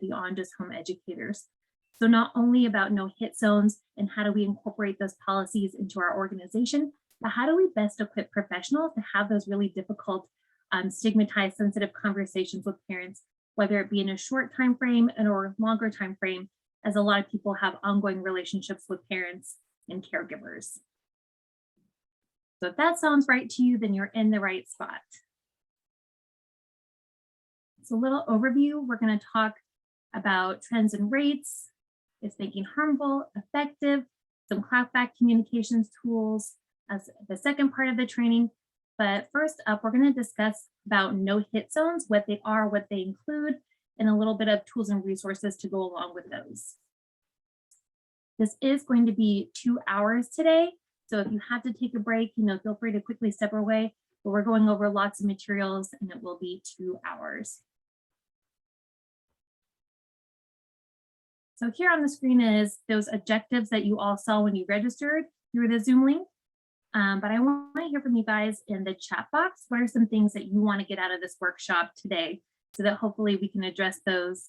beyond just home educators. So not only about no hit zones and how do we incorporate those policies into our organization, but how do we best equip professionals to have those really difficult, stigmatized, sensitive conversations with parents, whether it be in a short time frame or longer time frame, as a lot of people have ongoing relationships with parents and caregivers. So if that sounds right to you, then you're in the right spot. So a little overview, we're going to talk about trends and rates. Is spanking harmful, effective, some clapback communications tools as the second part of the training. But first up, we're going to discuss about no hit zones, what they are, what they include, and a little bit of tools and resources to go along with those. This is going to be 2 hours today. So if you have to take a break, feel free to quickly step away, but we're going over lots of materials and it will be 2 hours. So here on the screen is those objectives that you all saw when you registered through the Zoom link. But I want to hear from you guys in the chat box. What are some things that you want to get out of this workshop today so that hopefully we can address those?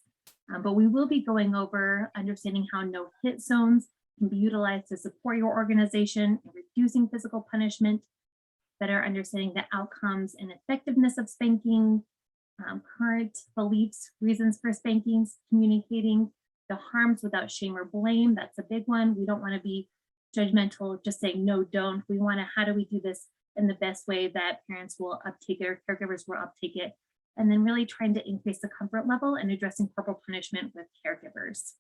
But we will be going over understanding how no hit zones can be utilized to support your organization in reducing physical punishment, better understanding the outcomes and effectiveness of spanking, current beliefs, reasons for spankings, communicating the harms without shame or blame. That's a big one. We don't want to be judgmental, just saying no, don't. We want to, how do we do this in the best way that parents will uptake it or caregivers will uptake it? And then really trying to increase the comfort level and addressing corporal punishment with caregivers.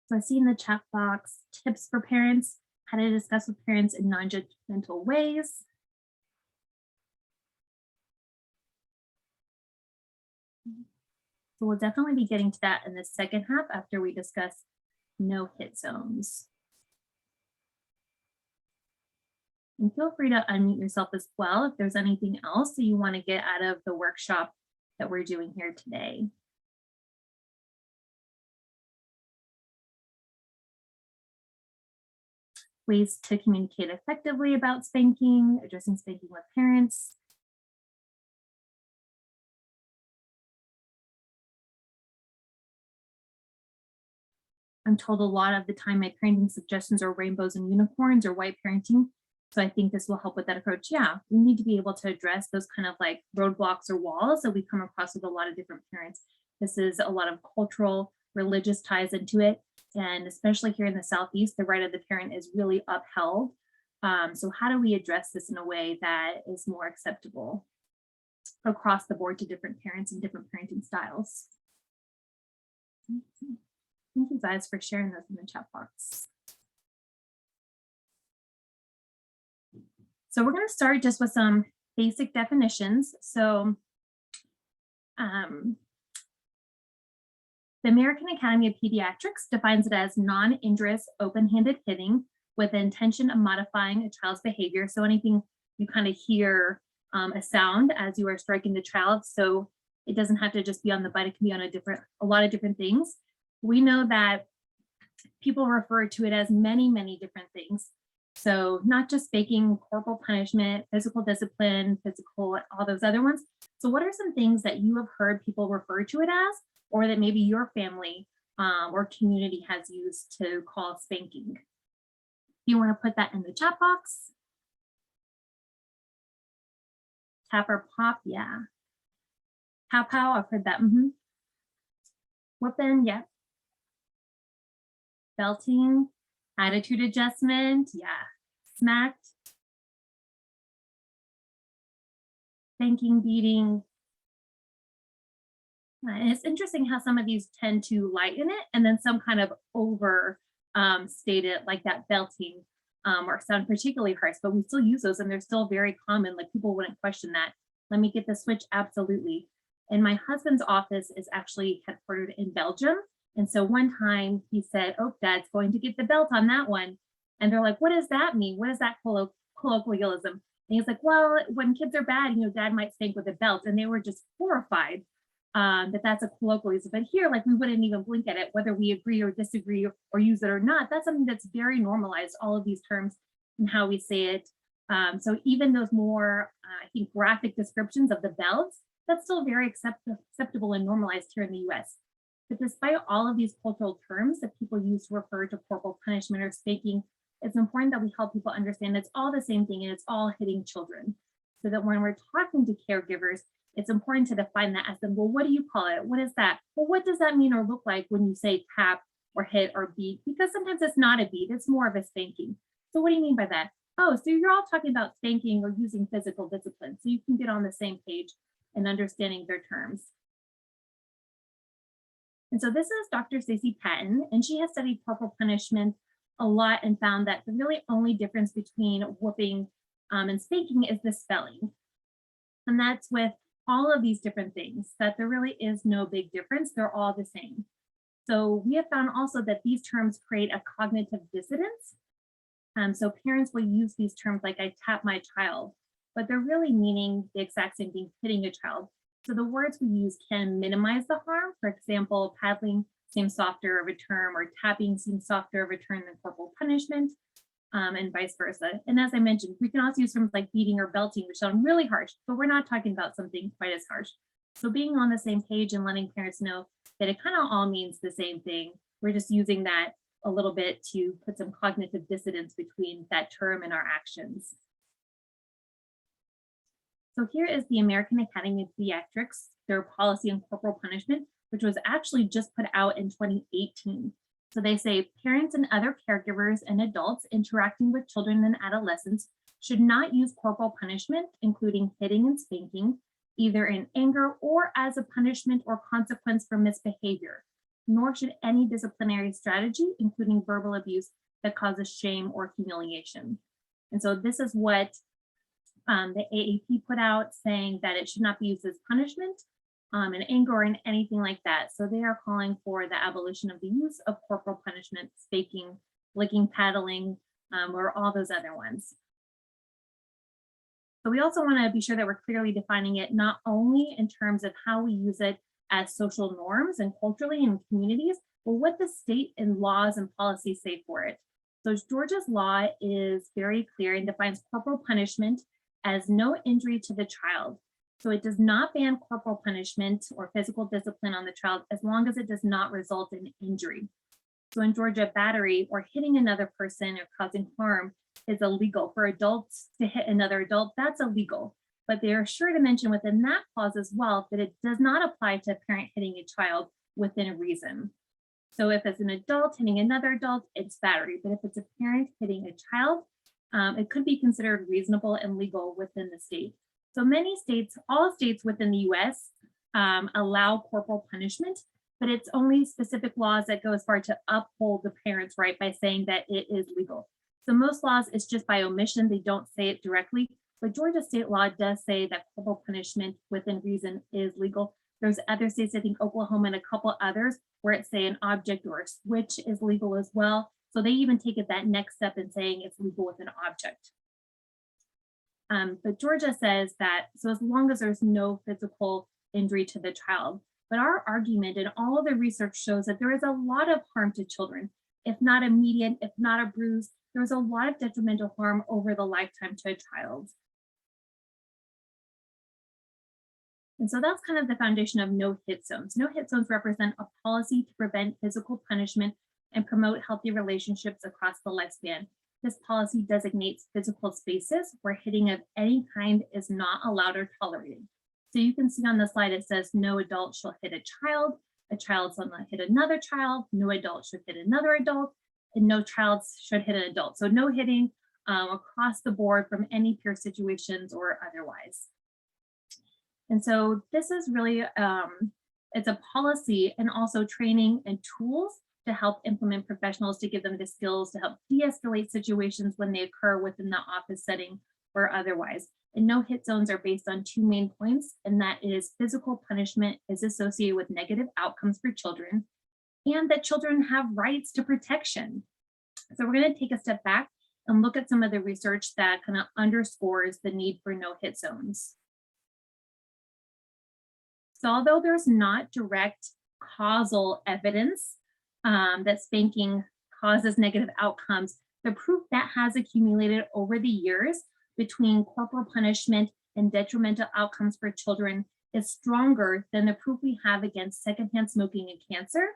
So I see in the chat box, tips for parents, how to discuss with parents in non-judgmental ways. So we'll definitely be getting to that in the second half after we discuss no hit zones. And feel free to unmute yourself as well if there's anything else that you want to get out of the workshop that we're doing here today. Ways to communicate effectively about spanking, addressing spanking with parents. I'm told a lot of the time my parenting suggestions are rainbows and unicorns or white parenting. So I think this will help with that approach. Yeah, we need to be able to address those kind of like roadblocks or walls that we come across with a lot of different parents. This is a lot of cultural, religious ties into it. And especially here in the Southeast, the right of the parent is really upheld. So how do we address this in a way that is more acceptable across the board to different parents and different parenting styles? Thank you guys for sharing those in the chat box. So we're going to start just with some basic definitions. So the American Academy of Pediatrics defines it as non-injurious, open-handed hitting with the intention of modifying a child's behavior. So anything you kind of hear a sound as you are striking the child. So it doesn't have to just be on the butt. It can be on a lot of different things. We know that people refer to it as many, many different things. So not just spanking, corporal punishment, physical discipline, all those other ones. So what are some things that you have heard people refer to it as, or that maybe your family or community has used to call spanking? You want to put that in the chat box? Tap or pop, yeah. Pow pow, I've heard that. Whooping, yeah. Belting, attitude adjustment, yeah. Smacked, spanking, beating. And it's interesting how some of these tend to lighten it and then some kind of over state it, like that belting or sound particularly harsh, but we still use those and they're still very common. Like people wouldn't question that. Let me get the switch, absolutely. And my husband's office is actually headquartered in Belgium. And so one time he said, oh, Dad's going to get the belt on that one. And they're like, what does that mean? What is that colloquialism? And he's like, well, when kids are bad, Dad might spank with a belt. And they were just horrified that that's a colloquialism. But here, like we wouldn't even blink at it, whether we agree or disagree or use it or not. That's something that's very normalized, all of these terms and how we say it. So even those more, I think, graphic descriptions of the belts that's still very acceptable and normalized here in the US. But despite all of these cultural terms that people use to refer to corporal punishment or spanking, it's important that we help people understand it's all the same thing and it's all hitting children. So that when we're talking to caregivers, it's important to define that as them. Well, what do you call it? What is that? Well, what does that mean or look like when you say tap or hit or beat? Because sometimes it's not a beat, it's more of a spanking. So what do you mean by that? Oh, so you're all talking about spanking or using physical discipline. So you can get on the same page and understanding their terms. And so this is Dr. Stacey Patton, and she has studied corporal punishment a lot and found that the really only difference between whooping and spanking is the spelling. And that's with all of these different things, that there really is no big difference. They're all the same. So we have found also that these terms create a cognitive dissonance. So parents will use these terms like I tap my child, but they're really meaning the exact same thing, hitting a child. So the words we use can minimize the harm. For example, paddling seems softer of a term, or tapping seems softer of a term than corporal punishment, and vice versa. And as I mentioned, we can also use terms like beating or belting, which sound really harsh, but we're not talking about something quite as harsh. So being on the same page and letting parents know that it kind of all means the same thing. We're just using that a little bit to put some cognitive dissonance between that term and our actions. So here is the American Academy of Pediatrics, their policy on corporal punishment, which was actually just put out in 2018. So they say parents and other caregivers and adults interacting with children and adolescents should not use corporal punishment, including hitting and spanking, either in anger or as a punishment or consequence for misbehavior, nor should any disciplinary strategy, including verbal abuse, that causes shame or humiliation. And so this is what the AAP put out, saying that it should not be used as punishment in anger or in anything like that. So they are calling for the abolition of the use of corporal punishment, spanking, licking, paddling, or all those other ones. So we also want to be sure that we're clearly defining it, not only in terms of how we use it as social norms and culturally in communities, but what the state and laws and policies say for it. So Georgia's law is very clear and defines corporal punishment as no injury to the child. So it does not ban corporal punishment or physical discipline on the child as long as it does not result in injury. So in Georgia, battery or hitting another person or causing harm is illegal. For adults to hit another adult, that's illegal. But they are sure to mention within that clause as well that it does not apply to a parent hitting a child within a reason. So if it's an adult hitting another adult, it's battery. But if it's a parent hitting a child, it could be considered reasonable and legal within the state. So many states, all states within the US allow corporal punishment, but it's only specific laws that go as far to uphold the parent's right by saying that it is legal. So most laws, it's just by omission, they don't say it directly, but Georgia state law does say that corporal punishment within reason is legal. There's other states, I think Oklahoma and a couple others, where it's say an object or a switch is legal as well. So they even take it that next step in saying it's legal with an object. But Georgia says that, so as long as there's no physical injury to the child, but our argument and all of the research shows that there is a lot of harm to children, if not immediate, if not a bruise, there's a lot of detrimental harm over the lifetime to a child. And so that's kind of the foundation of no hit zones. No hit zones represent a policy to prevent physical punishment and promote healthy relationships across the lifespan. This policy designates physical spaces where hitting of any kind is not allowed or tolerated. So you can see on the slide, it says no adult shall hit a child shall not hit another child, no adult should hit another adult, and no child should hit an adult. So no hitting across the board from any peer situations or otherwise. And so this is really, it's a policy and also training and tools to help implement professionals to give them the skills to help de-escalate situations when they occur within the office setting or otherwise. And no hit zones are based on two main points, and that is physical punishment is associated with negative outcomes for children, and that children have rights to protection. So we're going to take a step back and look at some of the research that kind of underscores the need for no hit zones. So although there's not direct causal evidence that spanking causes negative outcomes, the proof that has accumulated over the years between corporal punishment and detrimental outcomes for children is stronger than the proof we have against secondhand smoking and cancer.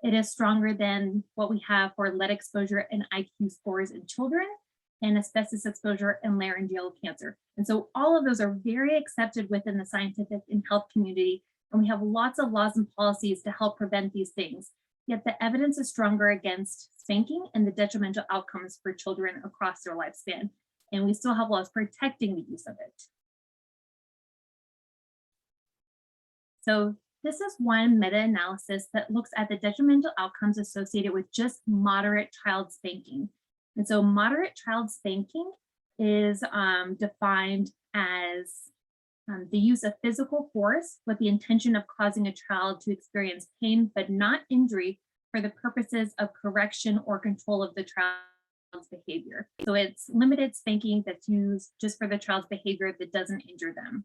It is stronger than what we have for lead exposure and IQ scores in children, and asbestos exposure and laryngeal cancer. And so all of those are very accepted within the scientific and health community. And we have lots of laws and policies to help prevent these things. Yet the evidence is stronger against spanking and the detrimental outcomes for children across their lifespan. And we still have laws protecting the use of it. So this is one meta-analysis that looks at the detrimental outcomes associated with just moderate child spanking. And so moderate child spanking is defined as the use of physical force with the intention of causing a child to experience pain but not injury for the purposes of correction or control of the child's behavior. So it's limited spanking that's used just for the child's behavior that doesn't injure them.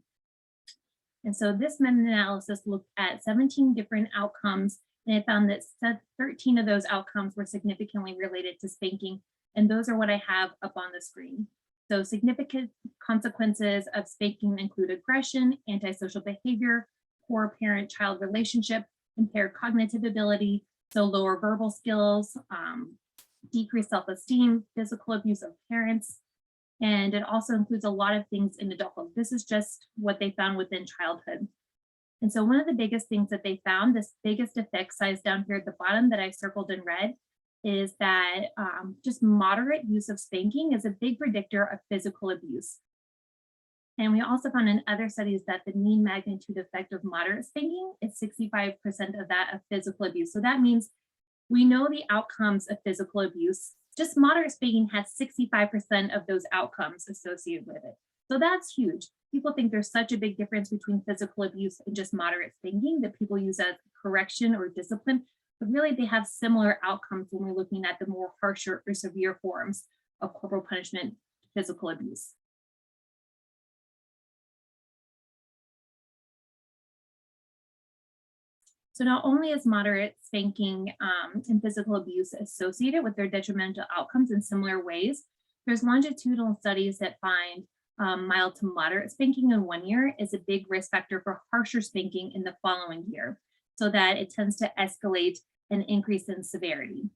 And so this meta-analysis looked at 17 different outcomes, and it found that 13 of those outcomes were significantly related to spanking, and those are what I have up on the screen. So significant consequences of spanking include aggression, antisocial behavior, poor parent-child relationship, impaired cognitive ability, so lower verbal skills, decreased self-esteem, physical abuse of parents, and it also includes a lot of things in adulthood. This is just what they found within childhood. And so one of the biggest things that they found, this biggest effect size down here at the bottom that I circled in red, is that just moderate use of spanking is a big predictor of physical abuse. And we also found in other studies that the mean magnitude effect of moderate spanking is 65% of that of physical abuse. So that means we know the outcomes of physical abuse. Just moderate spanking has 65% of those outcomes associated with it. So that's huge. People think there's such a big difference between physical abuse and just moderate spanking that people use as correction or discipline, but really they have similar outcomes when we're looking at the more harsher or severe forms of corporal punishment, physical abuse. So not only is moderate spanking and physical abuse associated with their detrimental outcomes in similar ways, there's longitudinal studies that find mild to moderate spanking in 1 year is a big risk factor for harsher spanking in the following year, so that it tends to escalate and increase in severity.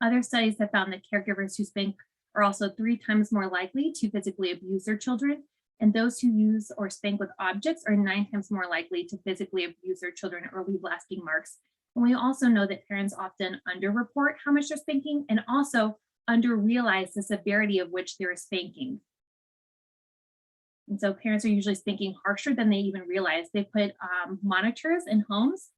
Other studies have found that caregivers who spank are also 3 times more likely to physically abuse their children, and those who use or spank with objects are 9 times more likely to physically abuse their children or leave lasting marks. And we also know that parents often underreport how much they're spanking and also under-realize the severity of which they're spanking. And so parents are usually spanking harsher than they even realize. They put monitors in homes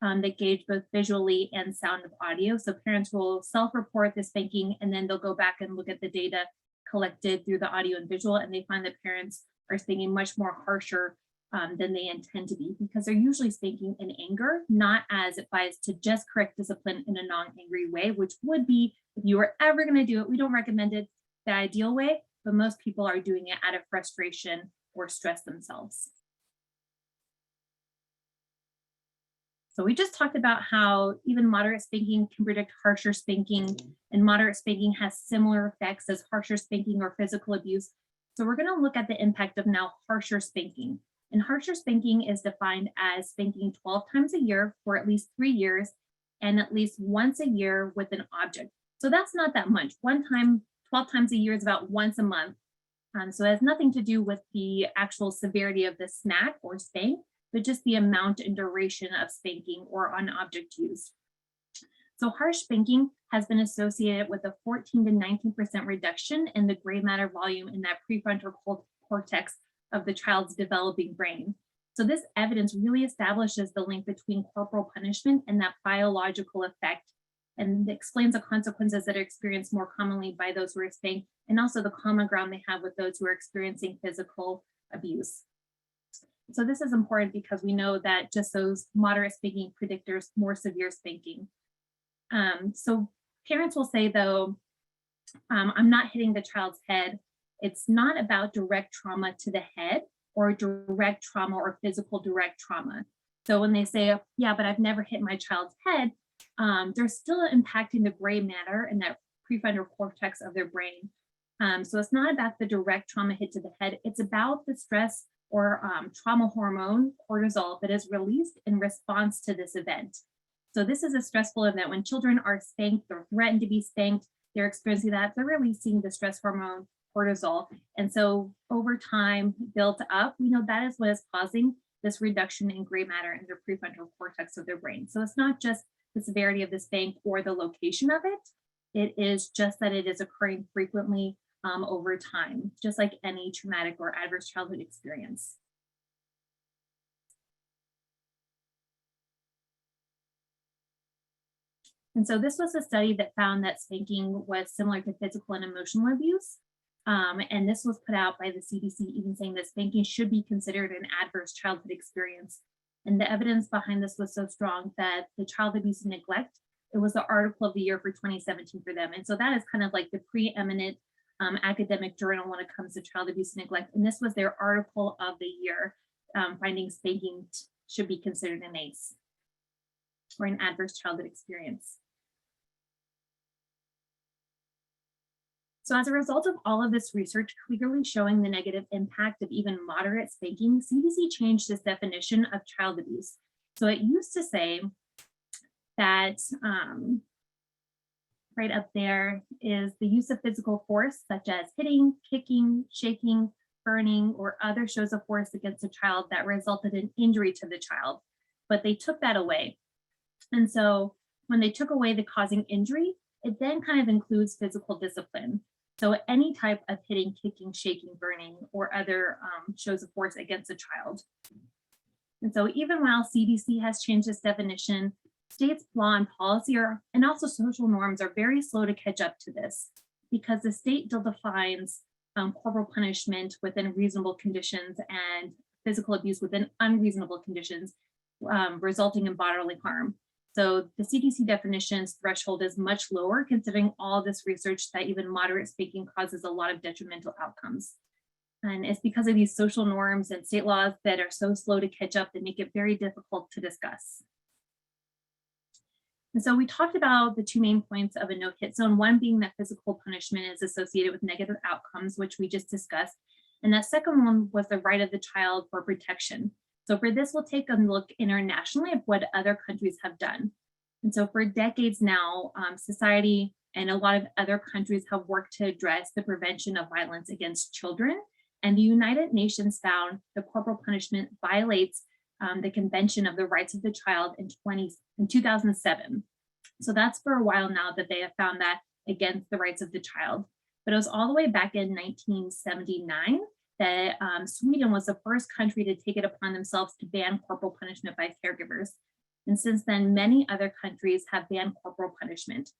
that gauge both visually and sound of audio. So parents will self-report the spanking, and then they'll go back and look at the data collected through the audio and visual, and they find that parents are spanking much more harsher than they intend to be, because they're usually spanking in anger, not as advised to just correct discipline in a non-angry way, which would be, if you were ever going to do it, we don't recommend it the ideal way, but most people are doing it out of frustration or stress themselves. So we just talked about how even moderate spanking can predict harsher spanking, and moderate spanking has similar effects as harsher spanking or physical abuse. So we're going to look at the impact of now harsher spanking. And harsher spanking is defined as spanking 12 times a year for at least 3 years and at least once a year with an object. So that's not that much. 12 times a year is about once a month. So it has nothing to do with the actual severity of the smack or spank, but just the amount and duration of spanking or on object use. So harsh spanking has been associated with a 14 to 19% reduction in the gray matter volume in that prefrontal cortex of the child's developing brain. So this evidence really establishes the link between corporal punishment and that biological effect, and explains the consequences that are experienced more commonly by those who are spanked, and also the common ground they have with those who are experiencing physical abuse. So this is important because we know that just those moderate spanking predictors more severe spanking. So parents will say, though, I'm not hitting the child's head. It's not about direct trauma to the head or direct trauma or physical direct trauma. So when they say, yeah, but I've never hit my child's head, they're still impacting the gray matter and that prefrontal cortex of their brain. So it's not about the direct trauma hit to the head. It's about the stress or trauma hormone, cortisol, that is released in response to this event. So this is a stressful event. When children are spanked or threatened to be spanked, they're experiencing that, they're releasing the stress hormone, cortisol. And so over time, built up, we know that is what is causing this reduction in gray matter in their prefrontal cortex of their brain. So it's not just the severity of the spank or the location of it. It is just that it is occurring frequently over time, just like any traumatic or adverse childhood experience. And so this was a study that found that spanking was similar to physical and emotional abuse. And this was put out by the CDC, even saying that spanking should be considered an adverse childhood experience. And the evidence behind this was so strong that the Child Abuse and Neglect, it was the article of the year for 2017 for them. And so that is kind of like the preeminent academic journal when it comes to child abuse and neglect. And this was their article of the year, finding spanking should be considered an ACE or an adverse childhood experience. So as a result of all of this research clearly showing the negative impact of even moderate spanking, CDC changed this definition of child abuse. So it used to say that right up there is the use of physical force, such as hitting, kicking, shaking, burning, or other shows of force against a child that resulted in injury to the child. But they took that away. And so when they took away the causing injury, it then kind of includes physical discipline. So any type of hitting, kicking, shaking, burning, or other shows of force against a child. And so even while CDC has changed this definition, states' law and policy and also social norms are very slow to catch up to this, because the state still defines corporal punishment within reasonable conditions and physical abuse within unreasonable conditions, resulting in bodily harm. So the CDC definition's threshold is much lower, considering all this research that even moderate spanking causes a lot of detrimental outcomes. And it's because of these social norms and state laws that are so slow to catch up that make it very difficult to discuss. And so we talked about the two main points of a no-hit zone, one being that physical punishment is associated with negative outcomes, which we just discussed. And that second one was the right of the child for protection. So for this, we'll take a look internationally at what other countries have done. And so for decades now, society and a lot of other countries have worked to address the prevention of violence against children. And the United Nations found that corporal punishment violates the Convention of the Rights of the Child in 2007. So that's for a while now that they have found that against the rights of the child. But it was all the way back in 1979 that Sweden was the first country to take it upon themselves to ban corporal punishment by caregivers. And since then, many other countries have banned corporal punishment.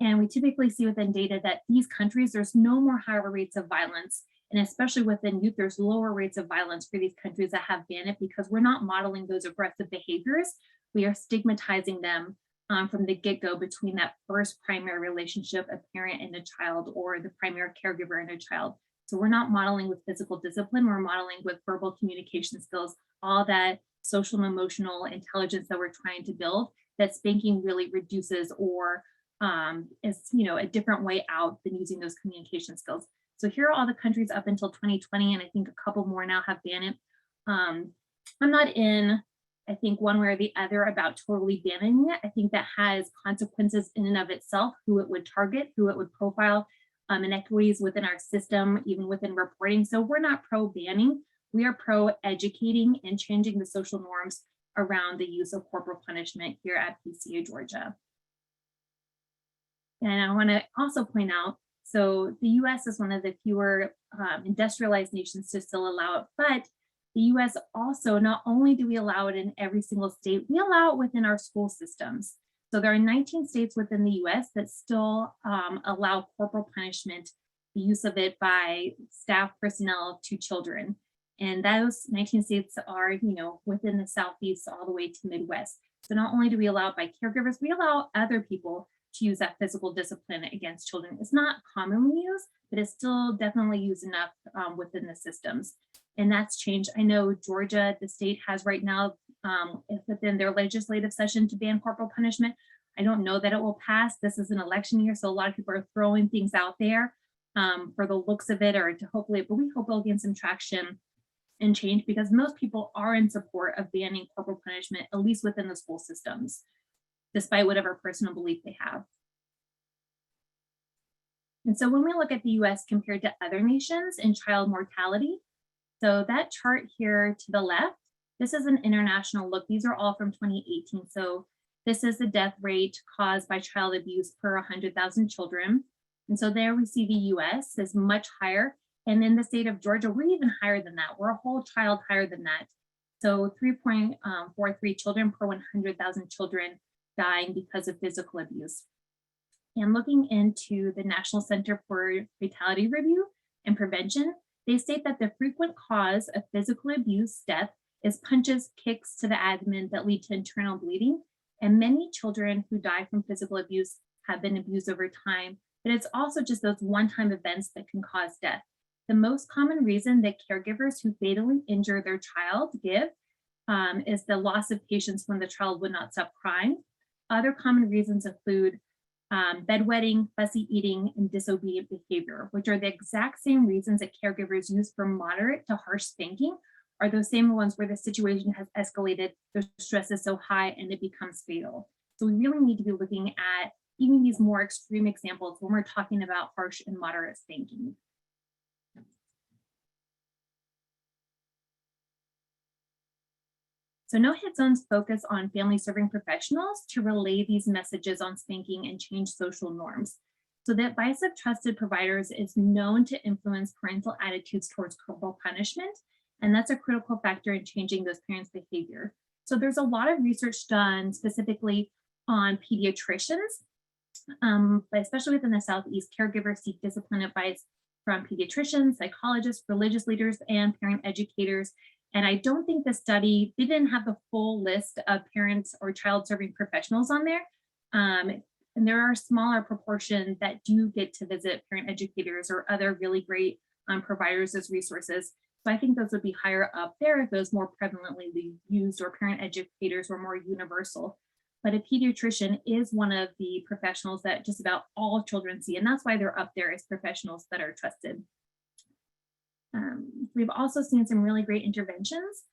And we typically see within data that these countries, there's no more higher rates of violence. And especially within youth, there's lower rates of violence for these countries that have banned it, because we're not modeling those aggressive behaviors. We are stigmatizing them from the get-go between that first primary relationship, a parent and a child, or the primary caregiver and a child. So we're not modeling with physical discipline, we're modeling with verbal communication skills, all that social and emotional intelligence that we're trying to build, that spanking really reduces or is, a different way out than using those communication skills. So here are all the countries up until 2020, and I think a couple more now have banned it. I'm not in, I think, one way or the other about totally banning it. I think that has consequences in and of itself, who it would target, who it would profile, inequities within our system, even within reporting. So we're not pro-banning, we are pro-educating and changing the social norms around the use of corporal punishment here at PCA Georgia. And I want to also point out, so the US is one of the fewer industrialized nations to still allow it, but the US also, not only do we allow it in every single state, we allow it within our school systems. So there are 19 states within the US that still allow corporal punishment, the use of it by staff personnel to children. And those 19 states are, within the Southeast all the way to Midwest. So not only do we allow it by caregivers, we allow other people to use that physical discipline against children. It's not commonly used, but it's still definitely used enough within the systems. And that's changed. I know Georgia, the state, has right now within their legislative session to ban corporal punishment. I don't know that it will pass. This is an election year, so a lot of people are throwing things out there for the looks of it, or to hopefully, but we hope it'll gain some traction and change, because most people are in support of banning corporal punishment, at least within the school systems, despite whatever personal belief they have. And so when we look at the US compared to other nations in child mortality, so that chart here to the left, this is an international look. These are all from 2018. So this is the death rate caused by child abuse per 100,000 children. And so there we see the US is much higher. And in the state of Georgia, we're even higher than that. We're a whole child higher than that. So 3.43 children per 100,000 children dying because of physical abuse. And looking into the National Center for Fatality Review and Prevention, they state that the frequent cause of physical abuse death is punches, kicks to the abdomen that lead to internal bleeding. And many children who die from physical abuse have been abused over time, but it's also just those one-time events that can cause death. The most common reason that caregivers who fatally injure their child give is the loss of patience when the child would not stop crying. Other common reasons include bedwetting, fussy eating, and disobedient behavior, which are the exact same reasons that caregivers use for moderate to harsh spanking, are those same ones where the situation has escalated, the stress is so high and it becomes fatal. So we really need to be looking at even these more extreme examples when we're talking about harsh and moderate spanking. So no-hit zones focus on family serving professionals to relay these messages on spanking and change social norms. So the advice of trusted providers is known to influence parental attitudes towards corporal punishment, and that's a critical factor in changing those parents' behavior. So there's a lot of research done specifically on pediatricians, but especially within the Southeast, caregivers seek discipline advice from pediatricians, psychologists, religious leaders, and parent educators. And I don't think the study, they didn't have the full list of parents or child serving professionals on there. And there are a smaller proportion that do get to visit parent educators or other really great providers as resources. So I think those would be higher up there if those more prevalently used or parent educators were more universal. But a pediatrician is one of the professionals that just about all children see. And that's why they're up there as professionals that are trusted. We've also seen some really great interventions.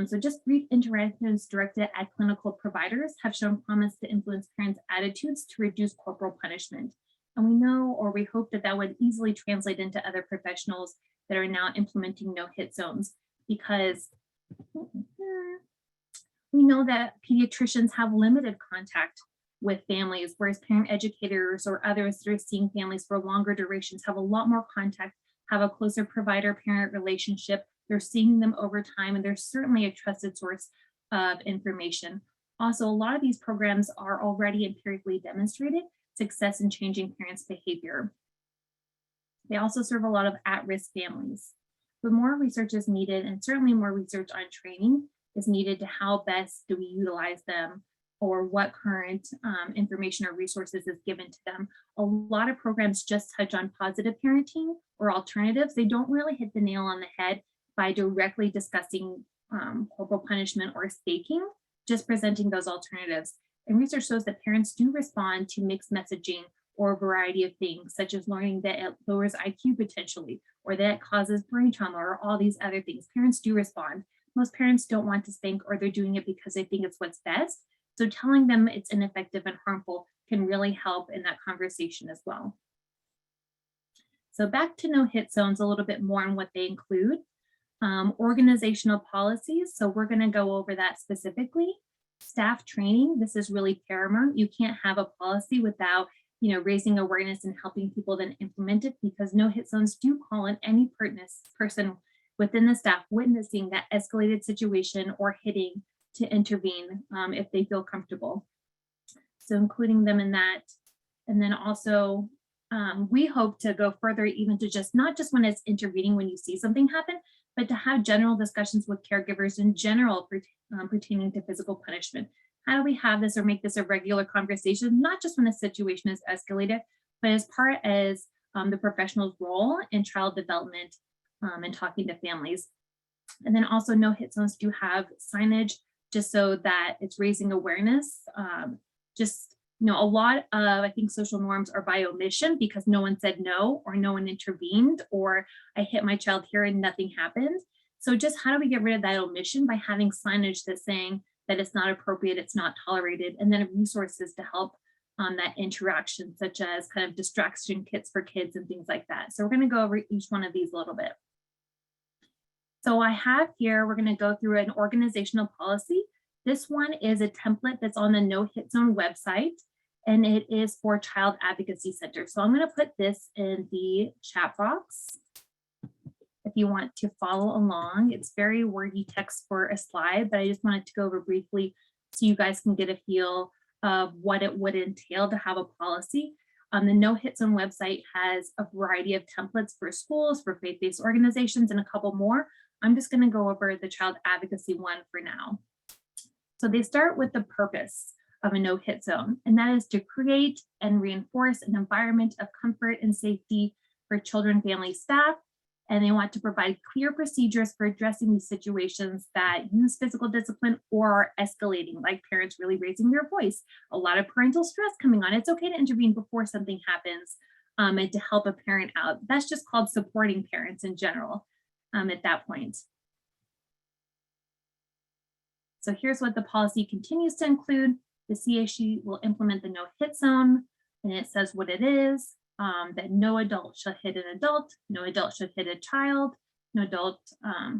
So just brief interventions directed at clinical providers have shown promise to influence parents' attitudes to reduce corporal punishment. And we know, or we hope that that would easily translate into other professionals that are now implementing no-hit zones, because we know that pediatricians have limited contact with families, whereas parent educators or others that are seeing families for longer durations have a lot more contact, have a closer provider-parent relationship. They're seeing them over time, and they're certainly a trusted source of information. Also, a lot of these programs are already empirically demonstrated success in changing parents' behavior. They also serve a lot of at-risk families. But more research is needed, and certainly more research on training is needed to how best do we utilize them, or what current information or resources is given to them. A lot of programs just touch on positive parenting or alternatives. They don't really hit the nail on the head by directly discussing corporal punishment or spanking, just presenting those alternatives. And research shows that parents do respond to mixed messaging or a variety of things, such as learning that it lowers IQ potentially, or that it causes brain trauma, or all these other things. Parents do respond. Most parents don't want to spank, or they're doing it because they think it's what's best. So telling them it's ineffective and harmful can really help in that conversation as well. So back to no-hit zones a little bit more on what they include. Organizational policies. So we're going to go over that specifically. Staff training. This is really paramount. You can't have a policy without raising awareness and helping people then implement it, because no-hit zones do call on any person within the staff witnessing that escalated situation or hitting to intervene if they feel comfortable. So including them in that. And then also we hope to go further even to just not just when it's intervening when you see something happen, but to have general discussions with caregivers in general pertaining to physical punishment. How do we have this or make this a regular conversation, not just when a situation is escalated, but as part as the professional's role in child development and talking to families. And then also no-hit zones do have signage just so that it's raising awareness. A lot of, I think, social norms are by omission because no one said no, or no one intervened, or I hit my child here and nothing happened. So just how do we get rid of that omission? By having signage that's saying that it's not appropriate, it's not tolerated, and then resources to help that interaction, such as kind of distraction kits for kids and things like that. So we're going to go over each one of these a little bit. So I have here, we're going to go through an organizational policy. This one is a template that's on the No Hit Zone website, and it is for Child Advocacy Center. So I'm going to put this in the chat box if you want to follow along. It's very wordy text for a slide, but I just wanted to go over briefly so you guys can get a feel of what it would entail to have a policy. The No Hit Zone website has a variety of templates for schools, for faith-based organizations, and a couple more. I'm just going to go over the child advocacy one for now. So they start with the purpose of a no hit zone, and that is to create and reinforce an environment of comfort and safety for children, family, staff. And they want to provide clear procedures for addressing these situations that use physical discipline or are escalating, like parents really raising their voice, a lot of parental stress coming on. It's okay to intervene before something happens and to help a parent out. That's just called supporting parents in general at that point. So here's what the policy continues to include. The CAC will implement the no hit zone, and it says what it is, that no adult shall hit an adult, no adult should hit a child, no adult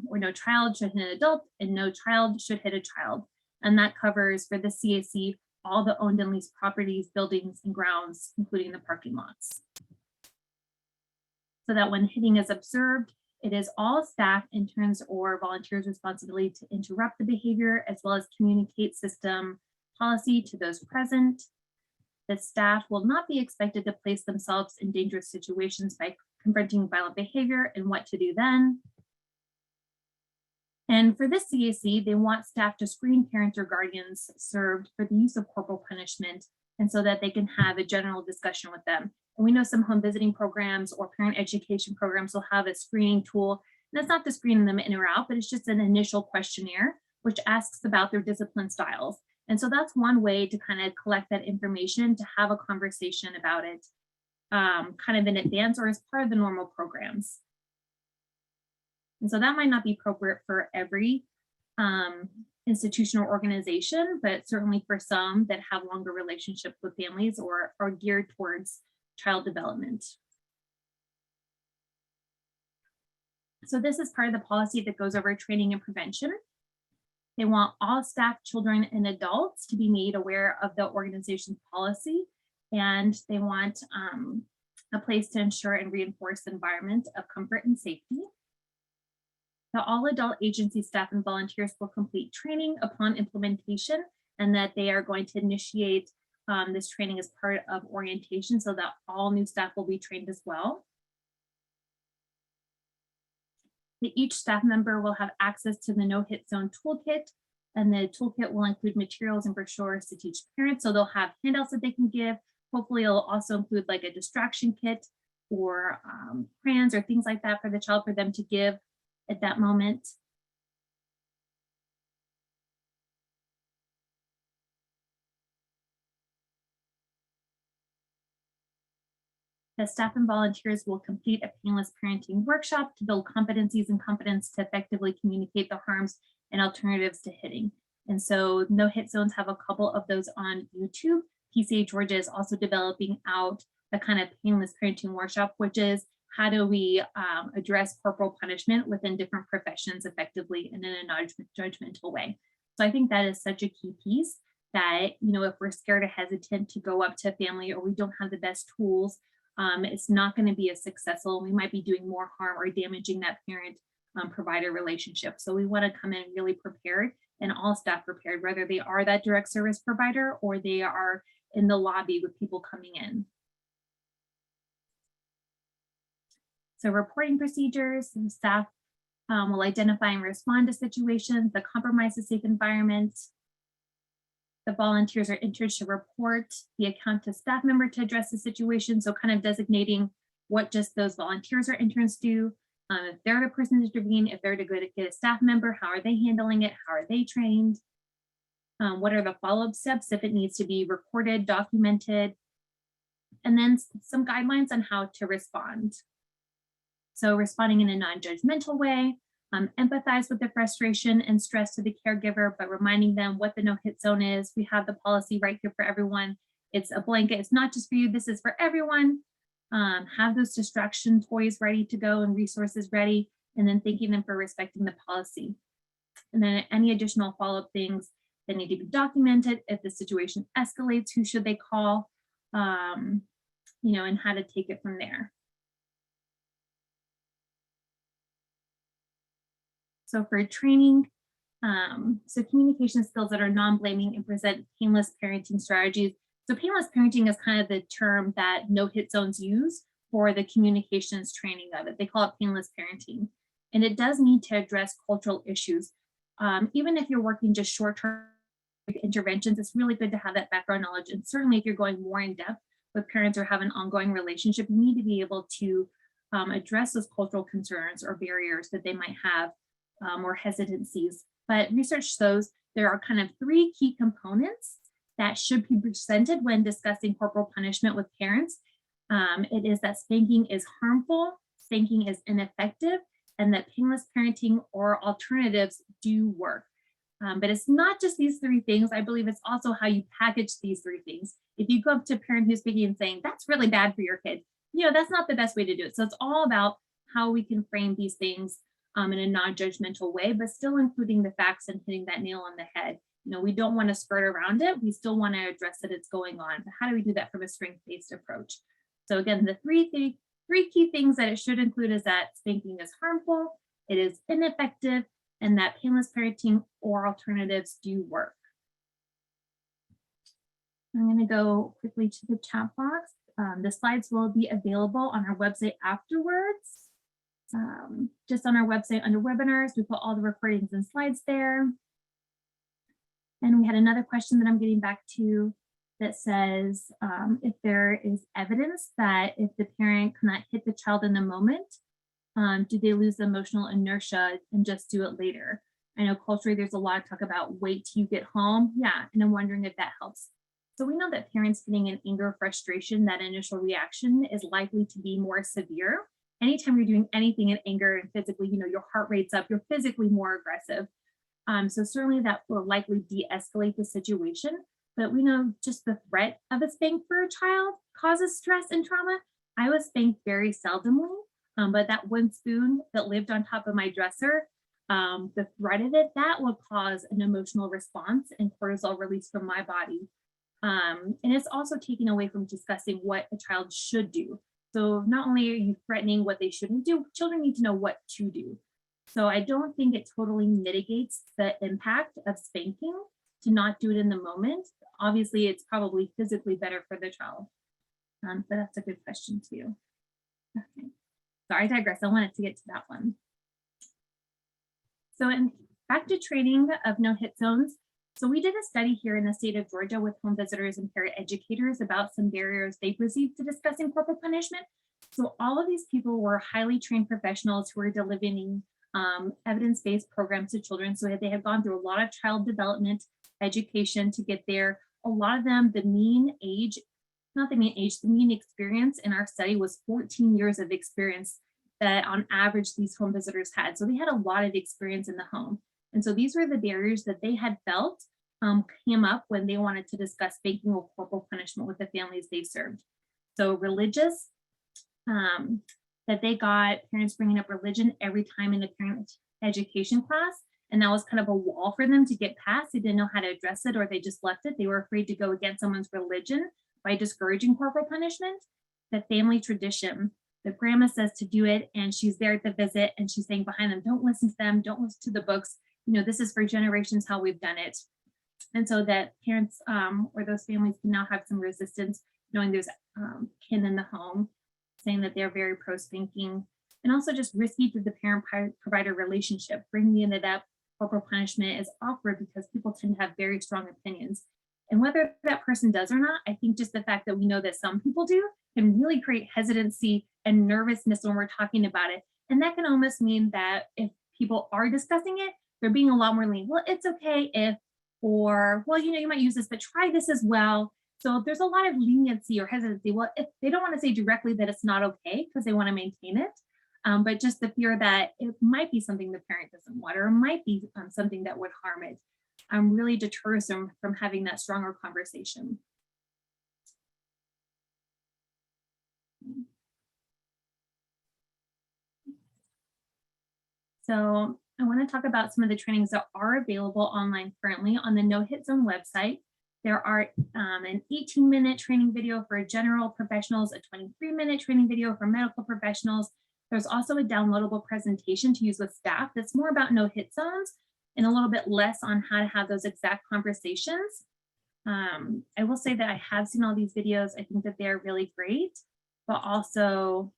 or no child should hit an adult, and no child should hit a child. And that covers for the CAC all the owned and leased properties, buildings, and grounds, including the parking lots. So that when hitting is observed, it is all staff, interns, or volunteers' responsibility to interrupt the behavior as well as communicate system policy to those present. The staff will not be expected to place themselves in dangerous situations by confronting violent behavior and what to do then. And for this CAC, they want staff to screen parents or guardians served for the use of corporal punishment, and so that they can have a general discussion with them. And we know some home visiting programs or parent education programs will have a screening tool. And that's not to screen them in or out, but it's just an initial questionnaire, which asks about their discipline styles. And so that's one way to kind of collect that information, to have a conversation about it kind of in advance or as part of the normal programs. And so that might not be appropriate for every institution or organization, but certainly for some that have longer relationships with families or are geared towards child development. So this is part of the policy that goes over training and prevention. They want all staff, children, and adults to be made aware of the organization's policy, and they want a place to ensure and reinforce the environment of comfort and safety. The all adult agency staff and volunteers will complete training upon implementation, and that they are going to initiate this training as part of orientation so that all new staff will be trained as well. Each staff member will have access to the No Hit Zone toolkit, and the toolkit will include materials and brochures to teach parents. So they'll have handouts that they can give. Hopefully it'll also include like a distraction kit or crayons or things like that for the child for them to give at that moment. The staff and volunteers will complete a painless parenting workshop to build competencies and competence to effectively communicate the harms and alternatives to hitting. And so No Hit Zones have a couple of those on YouTube. PCA Georgia is also developing out a kind of painless parenting workshop, which is how do we address corporal punishment within different professions effectively and in a non-judgmental way. So I think that is such a key piece that, you know, if we're scared or hesitant to go up to a family or we don't have the best tools, it's not going to be as successful. We might be doing more harm or damaging that parent provider relationship. So we want to come in really prepared and all staff prepared, whether they are that direct service provider or they are in the lobby with people coming in. So reporting procedures, and staff will identify and respond to situations that compromise a safe environment. The volunteers or interns should report the account to staff member to address the situation. So kind of designating what just those volunteers or interns do. If they're the person to intervene, if they're to go to get a staff member, how are they handling it? How are they trained? What are the follow-up steps if it needs to be recorded, documented? And then some guidelines on how to respond. So responding in a non-judgmental way, Empathize with the frustration and stress to the caregiver, but reminding them what the no-hit zone is. We have the policy right here for everyone. It's a blanket. It's not just for you. This is for everyone. Have those distraction toys ready to go and resources ready, and then thanking them for respecting the policy. And then any additional follow-up things that need to be documented. If the situation escalates, who should they call? And how to take it from there. So for training, so communication skills that are non-blaming and present painless parenting strategies. So painless parenting is kind of the term that no-hit zones use for the communications training of it. They call it painless parenting. And it does need to address cultural issues. Even if you're working just short-term interventions, it's really good to have that background knowledge. And certainly if you're going more in depth with parents or have an ongoing relationship, you need to be able to address those cultural concerns or barriers that they might have or hesitancies. But research shows there are kind of 3 key components that should be presented when discussing corporal punishment with parents. It is that spanking is harmful, spanking is ineffective, and that painless parenting or alternatives do work. But it's not just these 3 things. I believe it's also how you package these 3 things. If you go up to a parent who's speaking and saying, that's really bad for your kid, that's not the best way to do it. So it's all about how we can frame these things in a non-judgmental way, but still including the facts and hitting that nail on the head. We don't want to skirt around it. We still want to address that it's going on. But how do we do that from a strength-based approach? So again, the three key things that it should include is that spanking is harmful, it is ineffective, and that painless parenting or alternatives do work. I'm going to go quickly to the chat box. The slides will be available on our website afterwards. Just on our website under webinars, we put all the recordings and slides there. And we had another question that I'm getting back to that says, if there is evidence that if the parent cannot hit the child in the moment, do they lose the emotional inertia and just do it later? I know culturally there's a lot of talk about wait till you get home. Yeah, and I'm wondering if that helps. So we know that parents getting in anger or frustration, that initial reaction is likely to be more severe. Anytime you're doing anything in anger and physically, your heart rate's up, you're physically more aggressive. So certainly that will likely de-escalate the situation. But we know just the threat of a spank for a child causes stress and trauma. I was spanked very seldomly, but that one spoon that lived on top of my dresser, the threat of it, that will cause an emotional response and cortisol release from my body. And it's also taken away from discussing what a child should do. So not only are you threatening what they shouldn't do, children need to know what to do. So I don't think it totally mitigates the impact of spanking to not do it in the moment. Obviously, it's probably physically better for the child. But that's a good question too. Okay. Sorry, I digress. I wanted to get to that one. So back to training of no-hit zones. So we did a study here in the state of Georgia with home visitors and parent educators about some barriers they perceived to discussing corporal punishment. So all of these people were highly trained professionals who were delivering evidence-based programs to children. So they had gone through a lot of child development education to get there. A lot of them, the mean experience in our study was 14 years of experience that on average these home visitors had. So they had a lot of experience in the home. And so these were the barriers that they had felt came up when they wanted to discuss spanking or corporal punishment with the families they served. So religious, that they got parents bringing up religion every time in the parent education class. And that was kind of a wall for them to get past. They didn't know how to address it, or they just left it. They were afraid to go against someone's religion by discouraging corporal punishment. The family tradition, the grandma says to do it and she's there at the visit and she's saying behind them, don't listen to them, don't listen to the books. This is for generations how we've done it. And so that parents or those families can now have some resistance knowing there's kin in the home, saying that they're very pro-spanking, and also just risky to the parent-provider relationship. Bringing into that corporal punishment is awkward because people tend to have very strong opinions. And whether that person does or not, I think just the fact that we know that some people do can really create hesitancy and nervousness when we're talking about it. And that can almost mean that if people are discussing it, they're being a lot more lenient. Well, it's okay if, or, well, you might use this, but try this as well. So there's a lot of leniency or hesitancy. Well, if they don't want to say directly that it's not okay because they want to maintain it, but just the fear that it might be something the parent doesn't want, or it might be something that would harm it, really deters them from having that stronger conversation. So I want to talk about some of the trainings that are available online currently on the No Hit Zone website. There are an 18-minute training video for general professionals, a 23-minute training video for medical professionals. There's also a downloadable presentation to use with staff that's more about no hit zones and a little bit less on how to have those exact conversations. I will say that I have seen all these videos. I think that they're really great, but also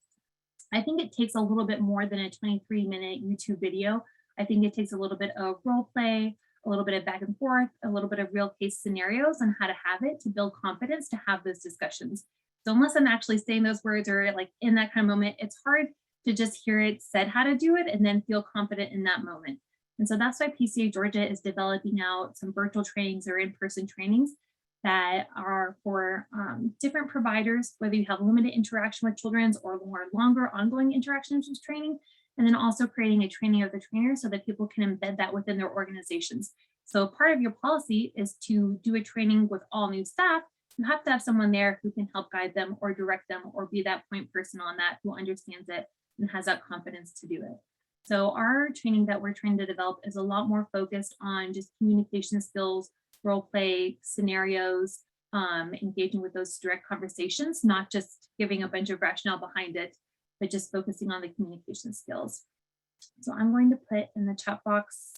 I think it takes a little bit more than a 23-minute YouTube video. I think it takes a little bit of role play, a little bit of back and forth, a little bit of real case scenarios on how to have it to build confidence to have those discussions. So unless I'm actually saying those words or like in that kind of moment, it's hard to just hear it said how to do it and then feel confident in that moment. And so that's why PCA Georgia is developing out some virtual trainings or in-person trainings that are for different providers, whether you have limited interaction with children or more longer ongoing interactions with training, and then also creating a training of the trainer so that people can embed that within their organizations. So part of your policy is to do a training with all new staff. You have to have someone there who can help guide them or direct them or be that point person on that who understands it and has that confidence to do it. So our training that we're trying to develop is a lot more focused on just communication skills, role play scenarios, engaging with those direct conversations, not just giving a bunch of rationale behind it, but just focusing on the communication skills. So I'm going to put in the chat box.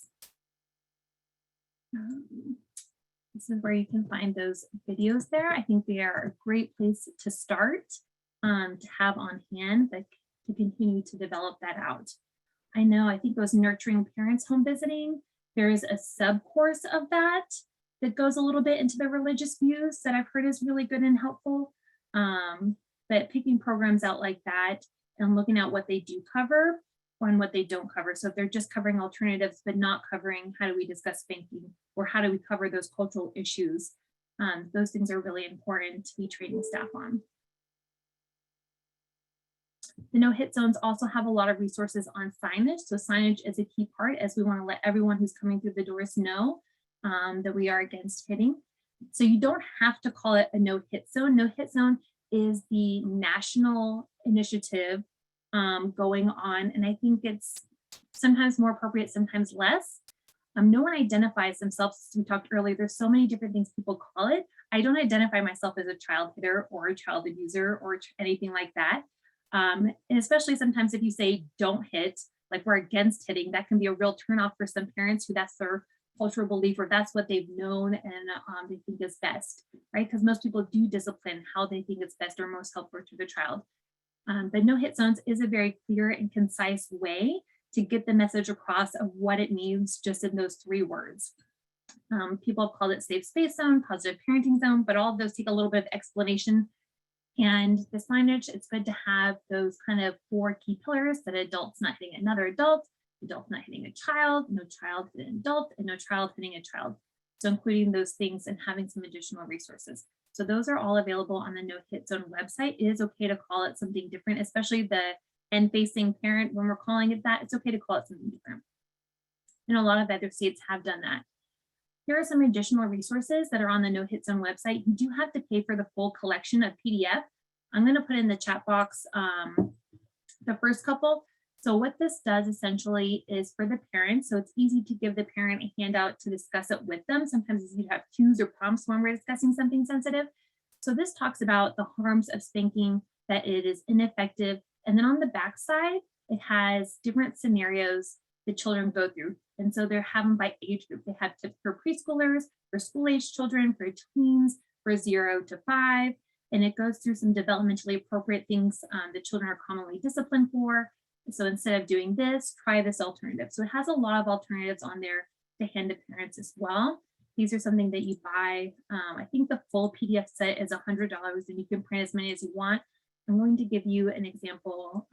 This is where you can find those videos there. I think they are a great place to start, to have on hand, but to continue to develop that out. I know, I think it was nurturing parents home visiting. There is a sub course of that goes a little bit into the religious views that I've heard is really good and helpful. But picking programs out like that and looking at what they do cover and what they don't cover. So if they're just covering alternatives, but not covering how do we discuss spanking or how do we cover those cultural issues, those things are really important to be training staff on. The no hit zones also have a lot of resources on signage. So signage is a key part as we want to let everyone who's coming through the doors know that we are against hitting. So you don't have to call it a no hit zone. No hit zone is the national initiative going on. And I think it's sometimes more appropriate, sometimes less. No one identifies themselves, as we talked earlier, there's so many different things people call it. I don't identify myself as a child hitter or a child abuser or anything like that. And especially sometimes if you say don't hit, like we're against hitting, that can be a real turnoff for some parents who that's their cultural belief or that's what they've known and they think is best, right? Because most people do discipline how they think is best or most helpful to the child. But no hit zones is a very clear and concise way to get the message across of what it means just in those 3 words. People have called it safe space zone, positive parenting zone, but all of those take a little bit of explanation. And the signage, it's good to have those kind of 4 key pillars: that adults not hitting another adult, adults not hitting a child, no child hitting an adult, and no child hitting a child. So including those things and having some additional resources. So those are all available on the No Hit Zone website. It is okay to call it something different, especially the end-facing parent. When we're calling it that, it's okay to call it something different. And a lot of other states have done that. Here are some additional resources that are on the No Hit Zone website. You do have to pay for the full collection of PDF. I'm going to put in the chat box the first couple. So what this does essentially is for the parent, so it's easy to give the parent a handout to discuss it with them. Sometimes you have cues or prompts when we're discussing something sensitive. So this talks about the harms of spanking, that it is ineffective. And then on the back side, it has different scenarios that children go through. And so they're having by age group. They have tips for preschoolers, for school-age children, for teens, for 0 to 5. And it goes through some developmentally appropriate things that children are commonly disciplined for. So instead of doing this, try this alternative. So it has a lot of alternatives on there to hand to parents as well. These are something that you buy. I think the full PDF set is $100 and you can print as many as you want. I'm going to give you an example.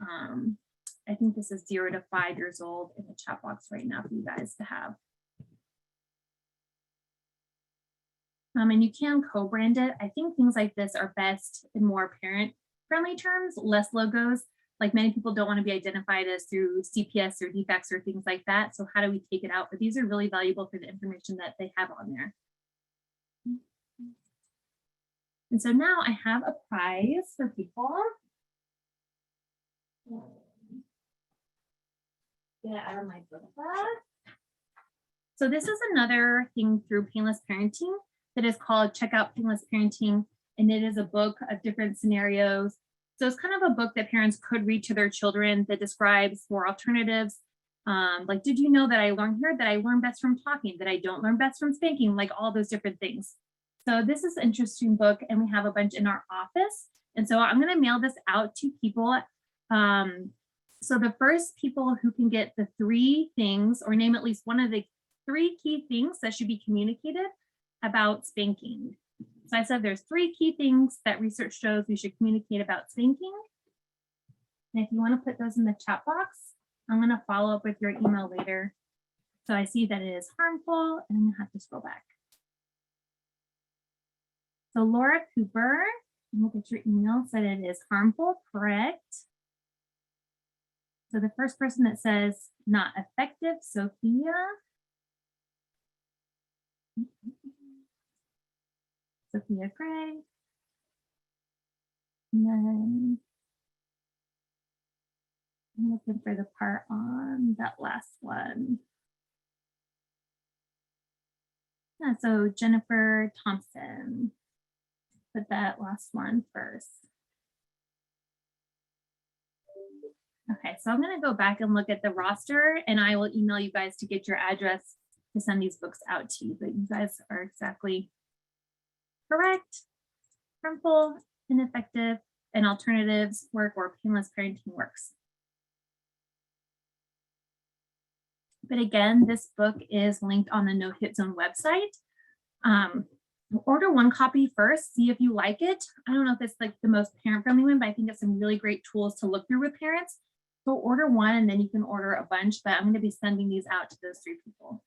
I think this is 0 to 5 years old in the chat box right now for you guys to have. And you can co-brand it. I think things like this are best in more parent-friendly terms, less logos. Like many people don't want to be identified as through CPS or defects or things like that. So how do we take it out? But these are really valuable for the information that they have on there. And so now I have a prize for people. Get it out of my book bag. So this is another thing through Painless Parenting that is called Check Out Painless Parenting. And it is a book of different scenarios. So it's kind of a book that parents could read to their children that describes more alternatives. Like, did you know that I learned here that I learn best from talking, that I don't learn best from spanking, like all those different things. So this is an interesting book, and we have a bunch in our office. And so I'm going to mail this out to people. So the first people who can get the 3 things, or name at least one of the 3 key things that should be communicated about spanking. So I said there's 3 key things that research shows we should communicate about spanking. And if you want to put those in the chat box, I'm going to follow up with your email later. So I see that it is harmful, and I'm going to have to scroll back. So Laura Cooper, look at your email, said it is harmful, correct? So the first person that says not effective, Sophia. Sophia Gray. And then I'm looking for the part on that last one. Yeah, so Jennifer Thompson. Put that last one first. Okay, so I'm going to go back and look at the roster, and I will email you guys to get your address to send these books out to you. But you guys are exactly correct. Harmful, ineffective, and alternatives work, or painless parenting works. But again, this book is linked on the No Hit Zone website. Order one copy first, see if you like it. I don't know if it's like the most parent-friendly one, but I think it's some really great tools to look through with parents. So order one, and then you can order a bunch, but I'm going to be sending these out to those 3 people.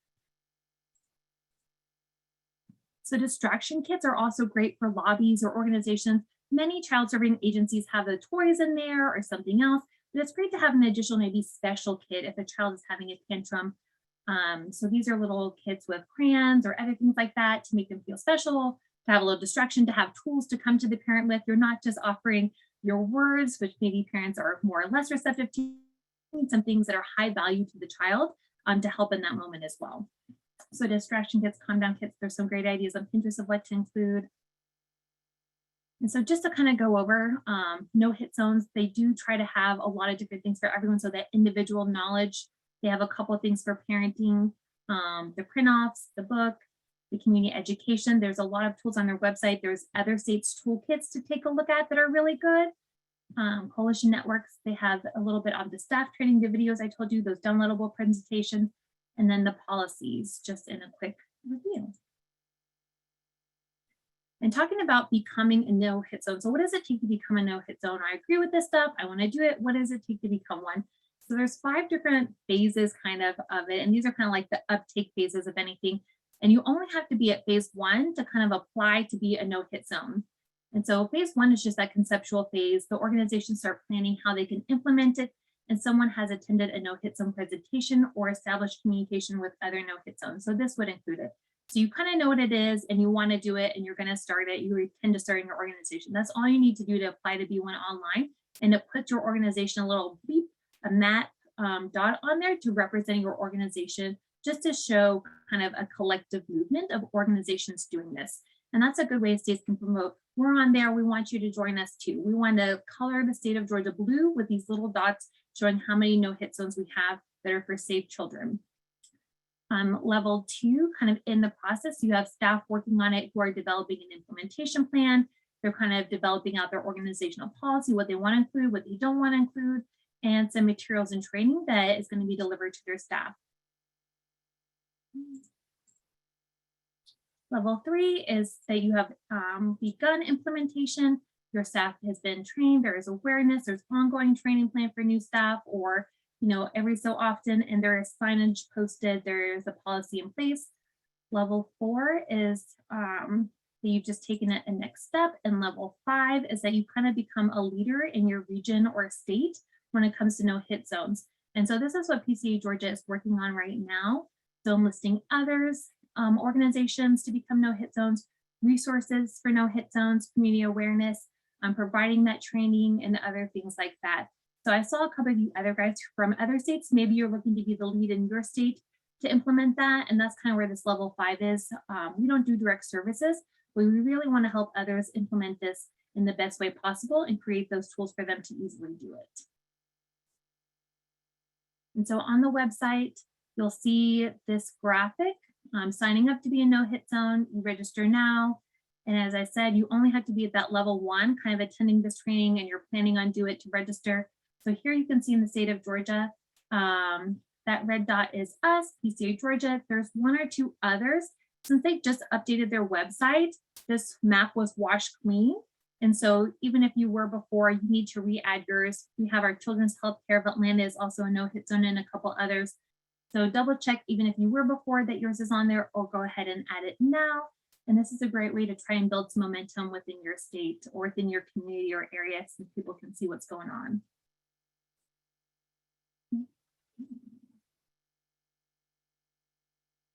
So distraction kits are also great for lobbies or organizations. Many child serving agencies have the toys in there or something else, but it's great to have an additional, maybe special kit if a child is having a tantrum. So these are little kits with crayons or other things like that to make them feel special, to have a little distraction, to have tools to come to the parent with. You're not just offering your words, which maybe parents are more or less receptive to, some things that are high value to the child to help in that moment as well. So distraction kits, calm down kits, there's some great ideas on Pinterest of what to include. And so just to kind of go over no hit zones, they do try to have a lot of different things for everyone. So that individual knowledge, they have a couple of things for parenting, the print-offs, the book, the community education. There's a lot of tools on their website. There's other states' toolkits to take a look at that are really good. Coalition networks, they have a little bit of the staff training, the videos I told you, those downloadable presentations, and then the policies, just in a quick review. And talking about becoming a no hit zone. So what does it take to become a no hit zone? I agree with this stuff. I want to do it. What does it take to become one? So there's 5 different phases kind of it. And these are kind of like the uptake phases of anything. And you only have to be at phase 1 to kind of apply to be a no hit zone. And so phase 1 is just that conceptual phase. The organizations start planning how they can implement it. And someone has attended a no hit zone presentation or established communication with other no hit zones. So this would include it. So you kind of know what it is and you want to do it and you're going to start it. You intend to start in your organization. That's all you need to do to apply to be one online. And it puts your organization a little beep, a map dot on there to represent your organization, just to show kind of a collective movement of organizations doing this. And that's a good way states can promote. We're on there. We want you to join us too. We want to color the state of Georgia blue with these little dots showing how many no hit zones we have that are for safe children. Level 2, kind of in the process, you have staff working on it who are developing an implementation plan. They're kind of developing out their organizational policy, what they want to include, what they don't want to include, and some materials and training that is going to be delivered to their staff. Level 3 is that you have begun implementation. Your staff has been trained. There is awareness. There's ongoing training plan for new staff, or every so often, and there is signage posted. There is a policy in place. Level 4 is that you've just taken it a next step. And level 5 is that you kind of become a leader in your region or state when it comes to no hit zones. And so this is what PCA Georgia is working on right now. So I'm listing others, organizations to become no hit zones, resources for no hit zones, community awareness, providing that training and other things like that. So I saw a couple of you other guys from other states. Maybe you're looking to be the lead in your state to implement that. And that's kind of where this level 5 is. We don't do direct services, but we really want to help others implement this in the best way possible and create those tools for them to easily do it. And so on the website, you'll see this graphic, signing up to be a no hit zone, you register now. And as I said, you only have to be at that level 1, kind of attending this training, and you're planning on do it to register. So here you can see in the state of Georgia, that red dot is us, PCA Georgia. There's 1 or 2 others. Since they just updated their website, this map was washed clean. And so even if you were before, you need to re-add yours. We have our Children's Health Care of Atlanta is also a no hit zone, and a couple others. So double check even if you were before that yours is on there, or go ahead and add it now. And this is a great way to try and build some momentum within your state or within your community or area so people can see what's going on.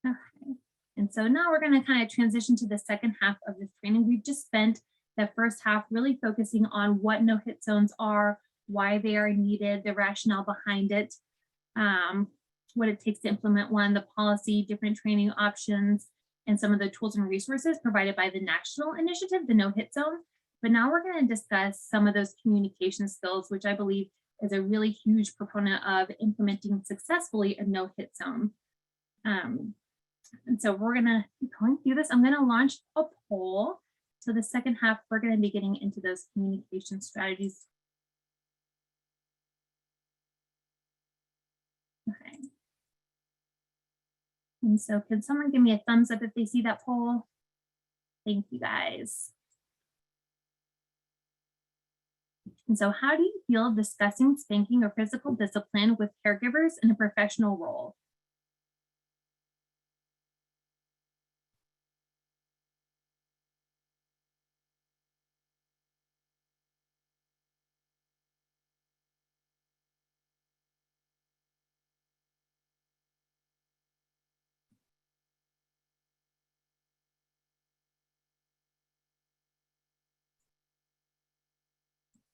Okay. And so now we're going to kind of transition to the second half of this training. We've just spent the first half really focusing on what no hit zones are, why they are needed, the rationale behind it, what it takes to implement one, the policy, different training options, and some of the tools and resources provided by the national initiative, the no hit zone. But now we're going to discuss some of those communication skills, which I believe is a really huge proponent of implementing successfully a no hit zone. And so we're going to keep going through this. I'm going to launch a poll. So the second half, we're going to be getting into those communication strategies. Okay. And so can someone give me a thumbs up if they see that poll? Thank you guys. And so how do you feel discussing spanking or physical discipline with caregivers in a professional role?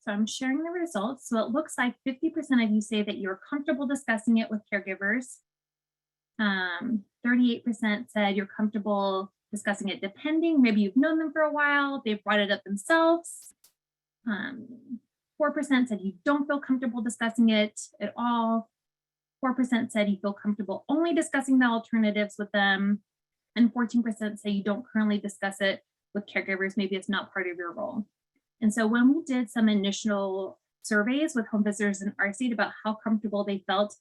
So I'm sharing the results. So it looks like 50% of you say that you're comfortable discussing it with caregivers. 38% said you're comfortable discussing it depending. Maybe you've known them for a while, they've brought it up themselves. 4% said you don't feel comfortable discussing it at all. 4% said you feel comfortable only discussing the alternatives with them. And 14% say you don't currently discuss it with caregivers. Maybe it's not part of your role. And so when we did some initial surveys with home visitors in our state about how comfortable they felt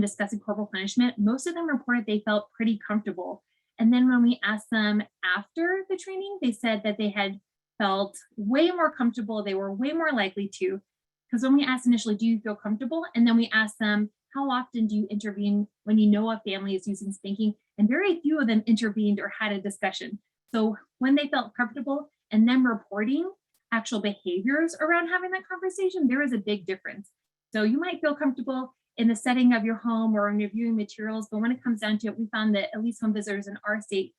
discussing corporal punishment, most of them reported they felt pretty comfortable. And then when we asked them after the training, they said that they had felt way more comfortable. They were way more likely to, because when we asked initially, do you feel comfortable? And then we asked them, how often do you intervene when you know a family is using spanking? And very few of them intervened or had a discussion. So when they felt comfortable and then reporting actual behaviors around having that conversation, there is a big difference. So you might feel comfortable in the setting of your home or in reviewing materials, but when it comes down to it, we found that at least home visitors in our state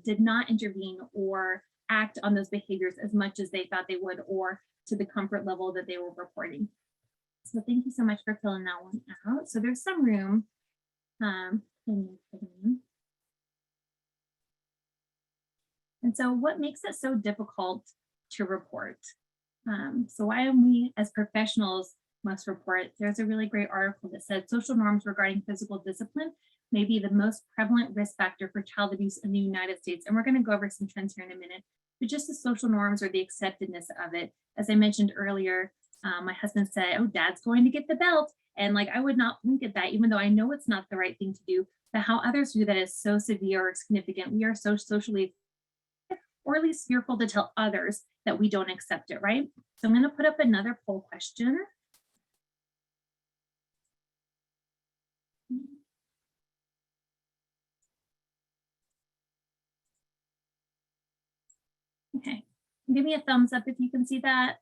did not intervene or act on those behaviors as much as they thought they would, or to the comfort level that they were reporting. So thank you so much for filling that one out. So there's some room. And so what makes it so difficult to report? So why we as professionals must report? There's a really great article that said social norms regarding physical discipline may be the most prevalent risk factor for child abuse in the United States. And we're going to go over some trends here in a minute, but just the social norms or the acceptedness of it. As I mentioned earlier, my husband said, oh, dad's going to get the belt. And like, I would not blink at that, even though I know it's not the right thing to do, but how others do that is so severe or significant. We are so socially, or at least fearful to tell others that we don't accept it, right? So I'm going to put up another poll question. Okay, give me a thumbs up if you can see that.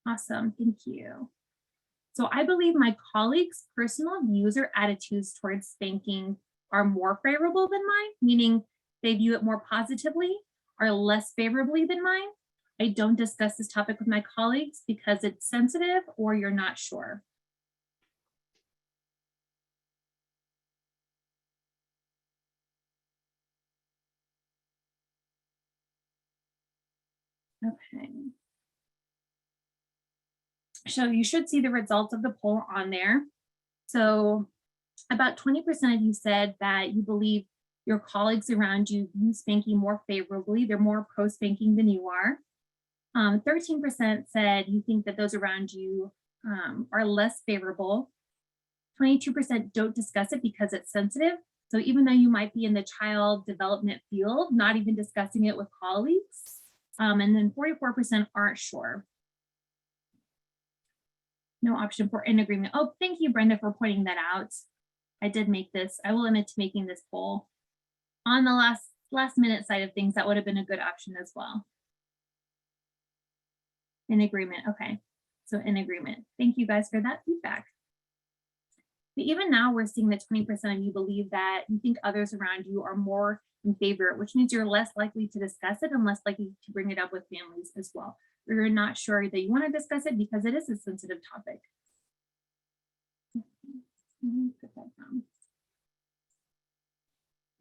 Awesome. Thank you. So I believe my colleagues' personal views or attitudes towards spanking are more favorable than mine, meaning they view it more positively or less favorably than mine. I don't discuss this topic with my colleagues because it's sensitive or you're not sure. Okay. So you should see the results of the poll on there. So about 20% of you said that you believe your colleagues around you view spanking more favorably. They're more pro spanking than you are. 13% said you think that those around you are less favorable. 22% don't discuss it because it's sensitive. So even though you might be in the child development field, not even discussing it with colleagues. And then 44% aren't sure. No option for in agreement. Oh, thank you, Brenda, for pointing that out. I did make this. I will admit to making this poll. On the last minute side of things, that would have been a good option as well. In agreement. Okay. So in agreement. Thank you guys for that feedback. But even now, we're seeing that 20% of you believe that you think others around you are more in favor, which means you're less likely to discuss it and less likely to bring it up with families as well. Or you're not sure that you want to discuss it because it is a sensitive topic. Put that down.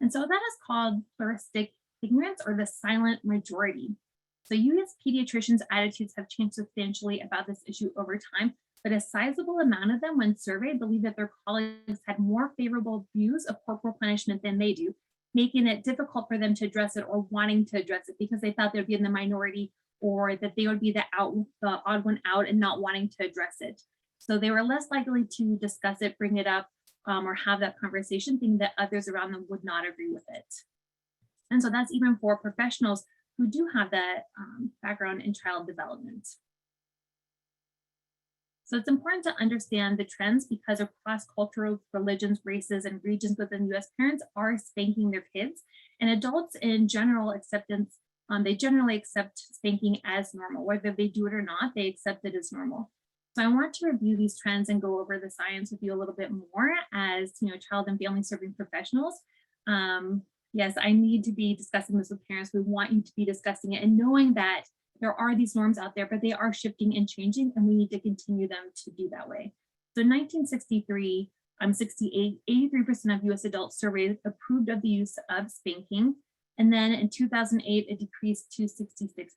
And so that is called pluralistic ignorance or the silent majority. So you as pediatricians' attitudes have changed substantially about this issue over time, but a sizable amount of them, when surveyed, believe that their colleagues had more favorable views of corporal punishment than they do, making it difficult for them to address it or wanting to address it because they thought they'd be in the minority or that they would be the odd one out and not wanting to address it. So they were less likely to discuss it, bring it up, or have that conversation, thinking that others around them would not agree with it. And so that's even for professionals who do have that background in child development. So it's important to understand the trends because across cultural religions, races, and regions within the US, parents are spanking their kids, and adults in general acceptance, they generally accept spanking as normal. Whether they do it or not, they accept it as normal. So I want to review these trends and go over the science with you a little bit more as child and family serving professionals. Yes, I need to be discussing this with parents. We want you to be discussing it and knowing that there are these norms out there, but they are shifting and changing, and we need to continue them to do that way. So in 1963, 83% of US adults surveyed approved of the use of spanking. And then in 2008, it decreased to 66%.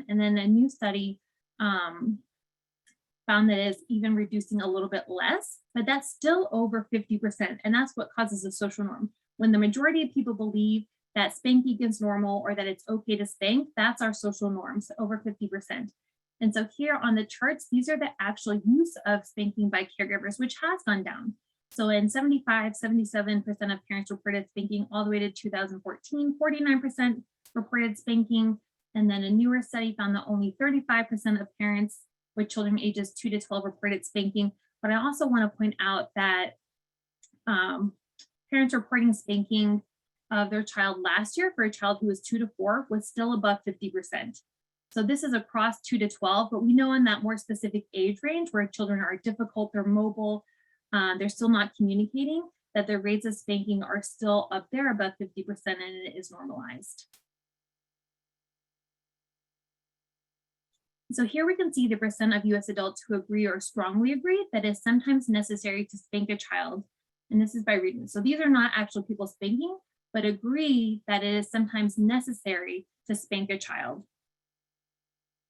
And then a new study found that it's even reducing a little bit less, but that's still over 50%. And that's what causes a social norm. When the majority of people believe that spanking is normal or that it's okay to spank, that's our social norms, over 50%. And so here on the charts, these are the actual use of spanking by caregivers, which has gone down. So in 77% of parents reported spanking all the way to 2014, 49% reported spanking. And then a newer study found that only 35% of parents with children ages 2 to 12 reported spanking. But I also want to point out that parents reporting spanking of their child last year for a child who was 2 to 4 was still above 50%. So this is across 2 to 12, but we know in that more specific age range where children are difficult, they're mobile, they're still not communicating, that the rates of spanking are still up there above 50% and it is normalized. So here we can see the percent of US adults who agree or strongly agree that it is sometimes necessary to spank a child. And this is by reading. So these are not actual people spanking, but agree that it is sometimes necessary to spank a child.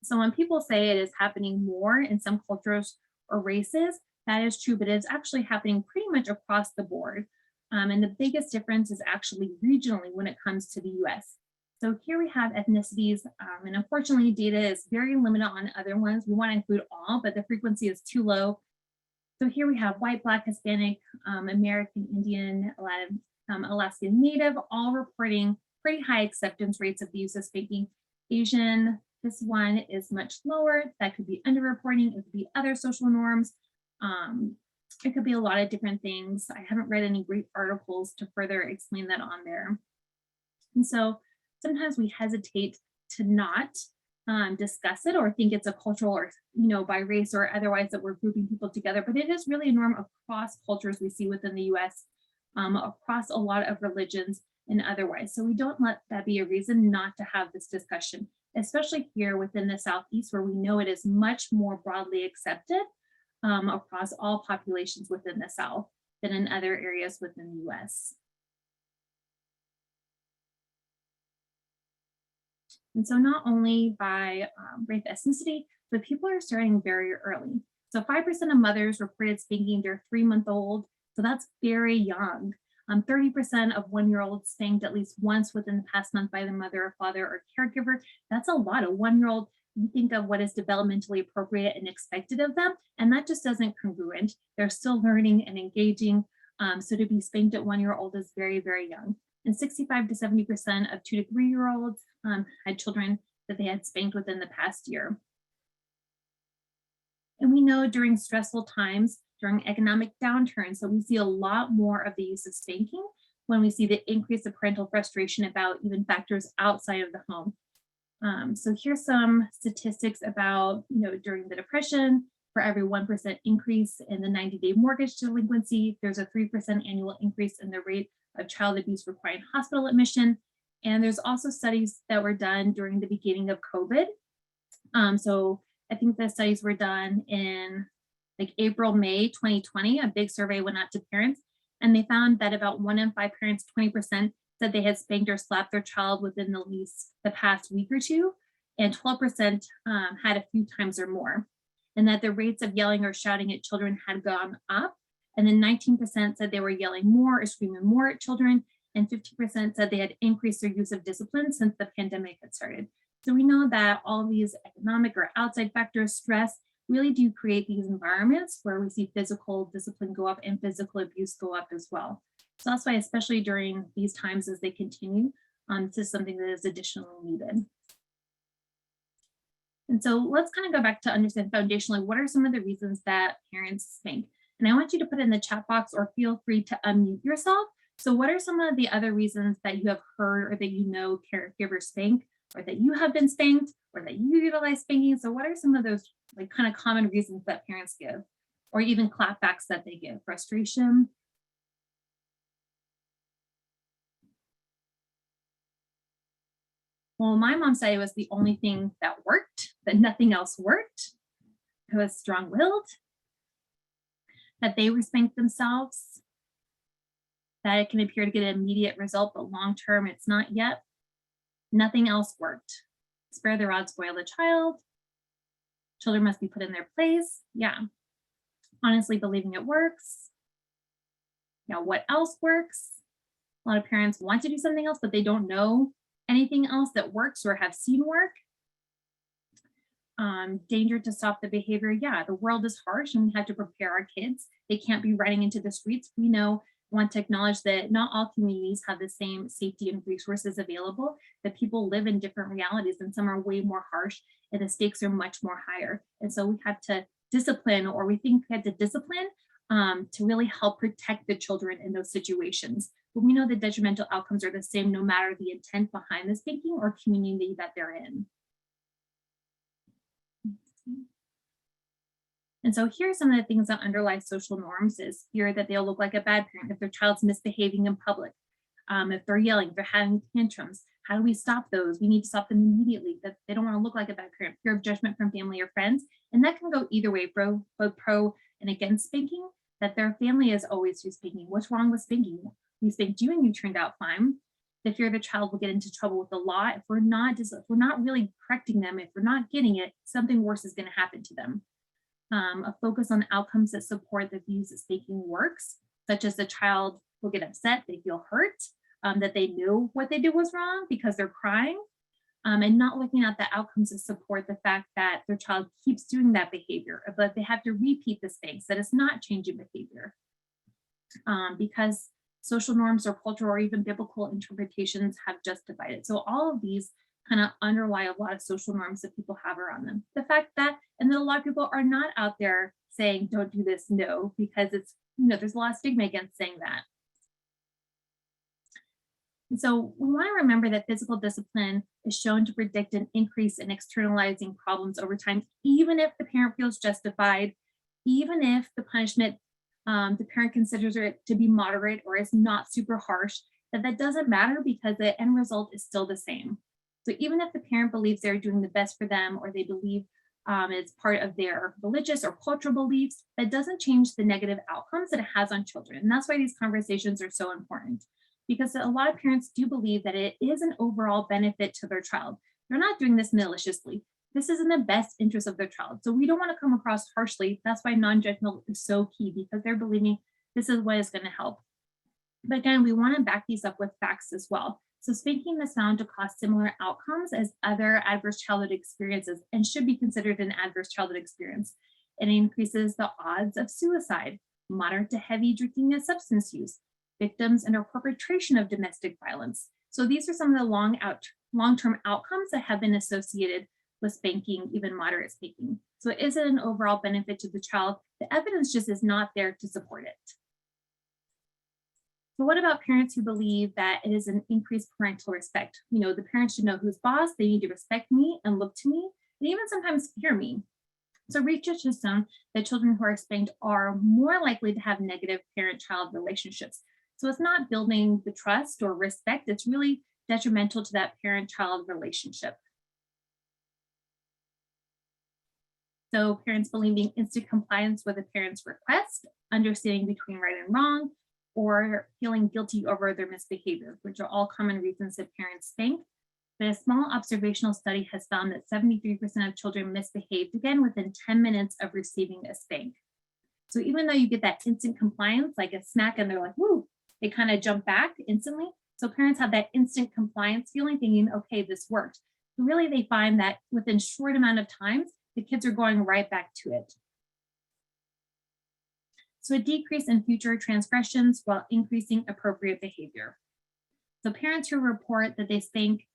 So when people say it is happening more in some cultures or races, that is true, but it's actually happening pretty much across the board. And the biggest difference is actually regionally when it comes to the US. So here we have ethnicities, and unfortunately data is very limited on other ones. We want to include all, but the frequency is too low. So here we have white, Black, Hispanic, American, Indian, Alaskan Native, all reporting pretty high acceptance rates of the use of spanking. Asian, this one is much lower. That could be underreporting. It could be other social norms. It could be a lot of different things. I haven't read any great articles to further explain that on there. And so sometimes we hesitate to not discuss it or think it's a cultural or, by race or otherwise that we're grouping people together, but it is really a norm across cultures we see within the US, across a lot of religions and otherwise. So we don't let that be a reason not to have this discussion, especially here within the Southeast, where we know it is much more broadly accepted across all populations within the South than in other areas within the US. And so not only by race ethnicity, but people are starting very early. So 5% of mothers reported spanking their 3-month-old. So that's very young. 30% of 1-year-olds spanked at least once within the past month by the mother or father or caregiver. That's a lot. A 1-year-old, you think of what is developmentally appropriate and expected of them, and that just isn't congruent. They're still learning and engaging. So to be spanked at 1-year-old is very, very young. And 65 to 70% of 2 to 3-year-olds had children that they had spanked within the past year. And we know during stressful times, during economic downturns, so we see a lot more of the use of spanking when we see the increase of parental frustration about even factors outside of the home. So here's some statistics about, during the Depression, for every 1% increase in the 90-day mortgage delinquency, there's a 3% annual increase in the rate of child abuse requiring hospital admission. And there's also studies that were done during the beginning of COVID. So I think the studies were done in like April, May 2020. A big survey went out to parents, and they found that about 1 in 5 parents, 20%, said they had spanked or slapped their child within the past week or two, and 12% had a few times or more, and that the rates of yelling or shouting at children had gone up. And then 19% said they were yelling more or screaming more at children, and 50% said they had increased their use of discipline since the pandemic had started. So we know that all these economic or outside factors, stress, really do create these environments where we see physical discipline go up and physical abuse go up as well. So that's why, especially during these times as they continue, this is something that is additionally needed. And so let's kind of go back to understand foundationally, what are some of the reasons that parents spank? And I want you to put in the chat box or feel free to unmute yourself. So what are some of the other reasons that you have heard or that caregivers spank, or that you have been spanked, or that you utilize spanking? So what are some of those like kind of common reasons that parents give, or even clapbacks that they give? Frustration. Well, my mom said it was the only thing that worked, that nothing else worked. It was strong-willed, that they were spanked themselves, that it can appear to get an immediate result, but long-term it's not yet. Nothing else worked. Spare the rod, spoil the child. Children must be put in their place. Yeah. Honestly believing it works. Yeah, what else works? A lot of parents want to do something else, but they don't know anything else that works or have seen work. Danger to stop the behavior. Yeah, the world is harsh and we have to prepare our kids. They can't be running into the streets. We want to acknowledge that not all communities have the same safety and resources available, that people live in different realities and some are way more harsh and the stakes are much more higher. And so we have to discipline, or we think we have to discipline to really help protect the children in those situations. But we know the detrimental outcomes are the same no matter the intent behind the spanking or community that they're in. And so here are some of the things that underlie social norms is fear that they'll look like a bad parent if their child's misbehaving in public, if they're yelling, if they're having tantrums. How do we stop those? We need to stop them immediately, that they don't want to look like a bad parent. Fear of judgment from family or friends. And that can go either way, both pro and against spanking, that their family is always through spanking. What's wrong with spanking? We spanked you and you turned out fine. The fear the child will get into trouble with the law. If we're not really correcting them, if we're not getting it, something worse is going to happen to them. A focus on outcomes that support the views that spanking works, such as the child will get upset, they feel hurt, that they know what they did was wrong because they're crying, and not looking at the outcomes that support the fact that their child keeps doing that behavior, but they have to repeat the spanks, that it's not changing behavior. Because social norms or cultural or even biblical interpretations have justified it. So all of these kind of underlie a lot of social norms that people have around them. The fact that, and then a lot of people are not out there saying, don't do this, no, because it's, there's a lot of stigma against saying that. And so we want to remember that physical discipline is shown to predict an increase in externalizing problems over time, even if the parent feels justified, even if the punishment the parent considers it to be moderate or is not super harsh, that doesn't matter because the end result is still the same. So even if the parent believes they're doing the best for them or they believe it's part of their religious or cultural beliefs, that doesn't change the negative outcomes that it has on children. And that's why these conversations are so important, because a lot of parents do believe that it is an overall benefit to their child. They're not doing this maliciously. This is in the best interest of their child. So we don't want to come across harshly. That's why non-judgmental is so key, because they're believing this is what is going to help. But again, we want to back these up with facts as well. So spanking is found to cause similar outcomes as other adverse childhood experiences and should be considered an adverse childhood experience. It increases the odds of suicide, moderate to heavy drinking and substance use, victims and or perpetration of domestic violence. So these are some of the long-term outcomes that have been associated with spanking, even moderate spanking. So it isn't an overall benefit to the child. The evidence just is not there to support it. So what about parents who believe that it is an increased parental respect? The parents should know who's boss, they need to respect me and look to me, and even sometimes fear me. So research has shown that children who are spanked are more likely to have negative parent-child relationships. So it's not building the trust or respect, it's really detrimental to that parent-child relationship. So parents believing instant compliance with a parent's request, understanding between right and wrong, or feeling guilty over their misbehavior, which are all common reasons that parents spank. But a small observational study has found that 73% of children misbehaved again within 10 minutes of receiving a spank. So even though you get that instant compliance, like a smack and they're like, woo, they kind of jump back instantly. So parents have that instant compliance feeling, thinking, okay, this worked. But really, they find that within short amount of times, the kids are going right back to it. So a decrease in future transgressions while increasing appropriate behavior. So parents who report that they spank,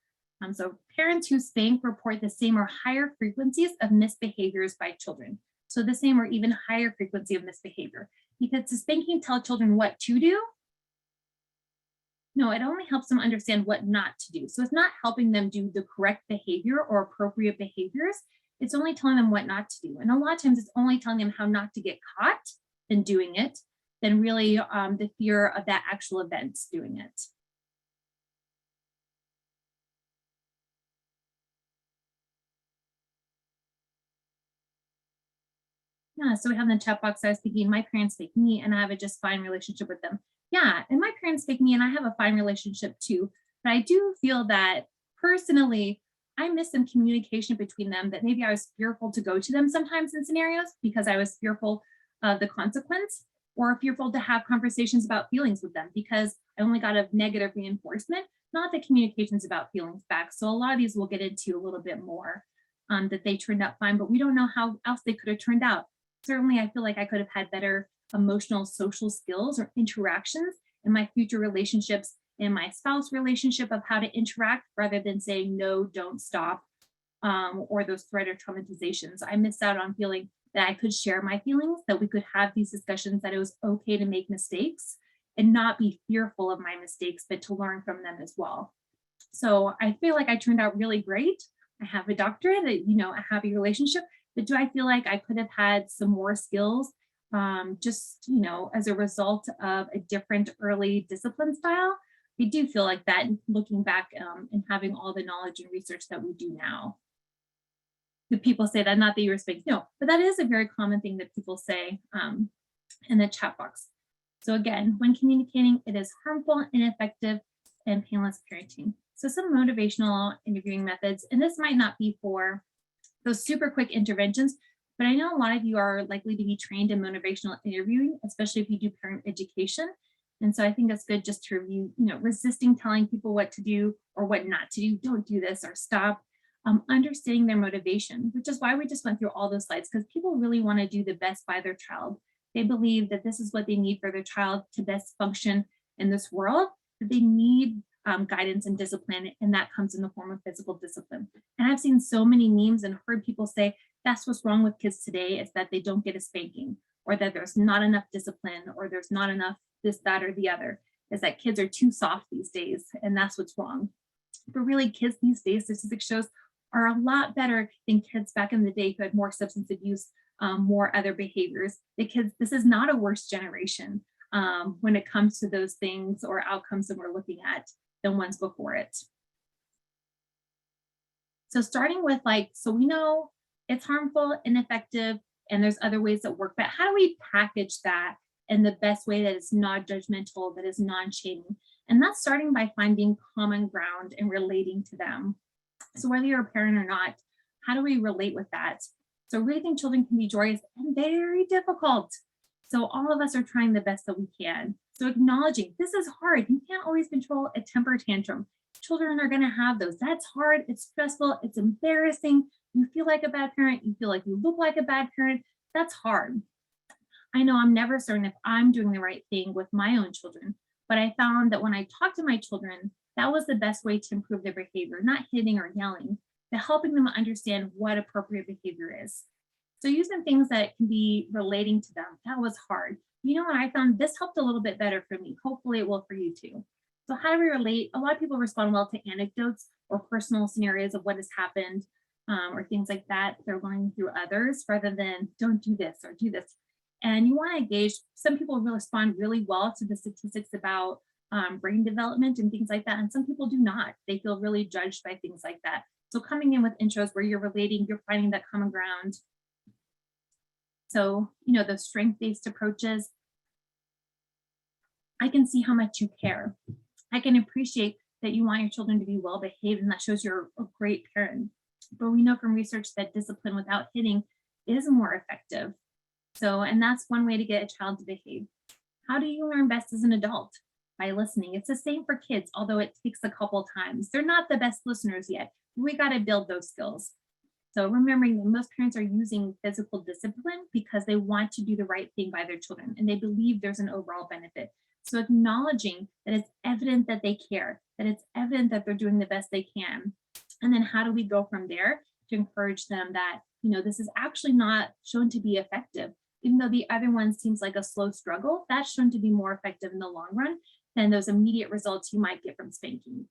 parents who spank report the same or higher frequencies of misbehaviors by children. So the same or even higher frequency of misbehavior. Because does spanking tell children what to do? No, it only helps them understand what not to do. So it's not helping them do the correct behavior or appropriate behaviors. It's only telling them what not to do. And a lot of times it's only telling them how not to get caught in doing it than really the fear of that actual event doing it. Yeah, so we have in the chat box, I was thinking my parents spank me and I have a just fine relationship with them. Yeah, and my parents spank me and I have a fine relationship too. But I do feel that personally, I miss some communication between them, that maybe I was fearful to go to them sometimes in scenarios because I was fearful of the consequence, or fearful to have conversations about feelings with them because I only got a negative reinforcement, not the communications about feelings back. So a lot of these we'll get into a little bit more, that they turned out fine, but we don't know how else they could have turned out. Certainly, I feel like I could have had better emotional social skills or interactions in my future relationships, in my spouse relationship, of how to interact rather than saying no, don't stop, or those threat or traumatizations. I missed out on feeling that I could share my feelings, that we could have these discussions, that it was okay to make mistakes and not be fearful of my mistakes, but to learn from them as well. So I feel like I turned out really great. I have a doctorate, a happy relationship, but do I feel like I could have had some more skills just, as a result of a different early discipline style? I do feel like that, looking back and having all the knowledge and research that we do now. The people say that, not that you respect, no, but that is a very common thing that people say in the chat box. So again, when communicating, it is harmful, ineffective, and painless parenting. So some motivational interviewing methods, and this might not be for those super quick interventions, but I know a lot of you are likely to be trained in motivational interviewing, especially if you do parent education. And so I think that's good just to review, resisting telling people what to do or what not to do. Don't do this or stop. Understanding their motivation, which is why we just went through all those slides, because people really want to do the best by their child. They believe that this is what they need for their child to best function in this world, that they need guidance and discipline, and that comes in the form of physical discipline. And I've seen so many memes and heard people say, that's what's wrong with kids today, is that they don't get a spanking, or that there's not enough discipline, or there's not enough this, that, or the other. is that kids are too soft these days, and that's what's wrong. But really, kids these days, statistics shows, are a lot better than kids back in the day who had more substance abuse, more other behaviors. The kids, this is not a worse generation when it comes to those things or outcomes that we're looking at than ones before it. So starting with so we know it's harmful, ineffective, and there's other ways that work, but how do we package that in the best way that is not judgmental, that is non-shaming? And that's starting by finding common ground and relating to them. So whether you're a parent or not, how do we relate with that? So raising children can be joyous and very difficult. So all of us are trying the best that we can. So acknowledging this is hard. You can't always control a temper tantrum. Children are going to have those. That's hard. It's stressful. It's embarrassing. You feel like a bad parent. You feel like you look like a bad parent. That's hard. I know I'm never certain if I'm doing the right thing with my own children, but I found that when I talk to my children, that was the best way to improve their behavior, not hitting or yelling, but helping them understand what appropriate behavior is. So using things that can be relating to them, that was hard. You know what I found? This helped a little bit better for me. Hopefully it will for you too. So how do we relate? A lot of people respond well to anecdotes or personal scenarios of what has happened or things like that. They're learning through others rather than don't do this or do this. And you want to engage. Some people will respond really well to the statistics about brain development and things like that. And some people do not. They feel really judged by things like that. So coming in with intros where you're relating, you're finding that common ground. So, the strength-based approaches, I can see how much you care. I can appreciate that you want your children to be well behaved, and that shows you're a great parent. But we know from research that discipline without hitting is more effective. So, and that's one way to get a child to behave. How do you learn best as an adult? By listening. It's the same for kids, although it takes a couple times. They're not the best listeners yet. We got to build those skills. So remembering that most parents are using physical discipline because they want to do the right thing by their children and they believe there's an overall benefit. So acknowledging that it's evident that they care, that it's evident that they're doing the best they can. And then how do we go from there to encourage them that, this is actually not shown to be effective. Even though the other one seems like a slow struggle, that's shown to be more effective in the long run than those immediate results you might get from spanking.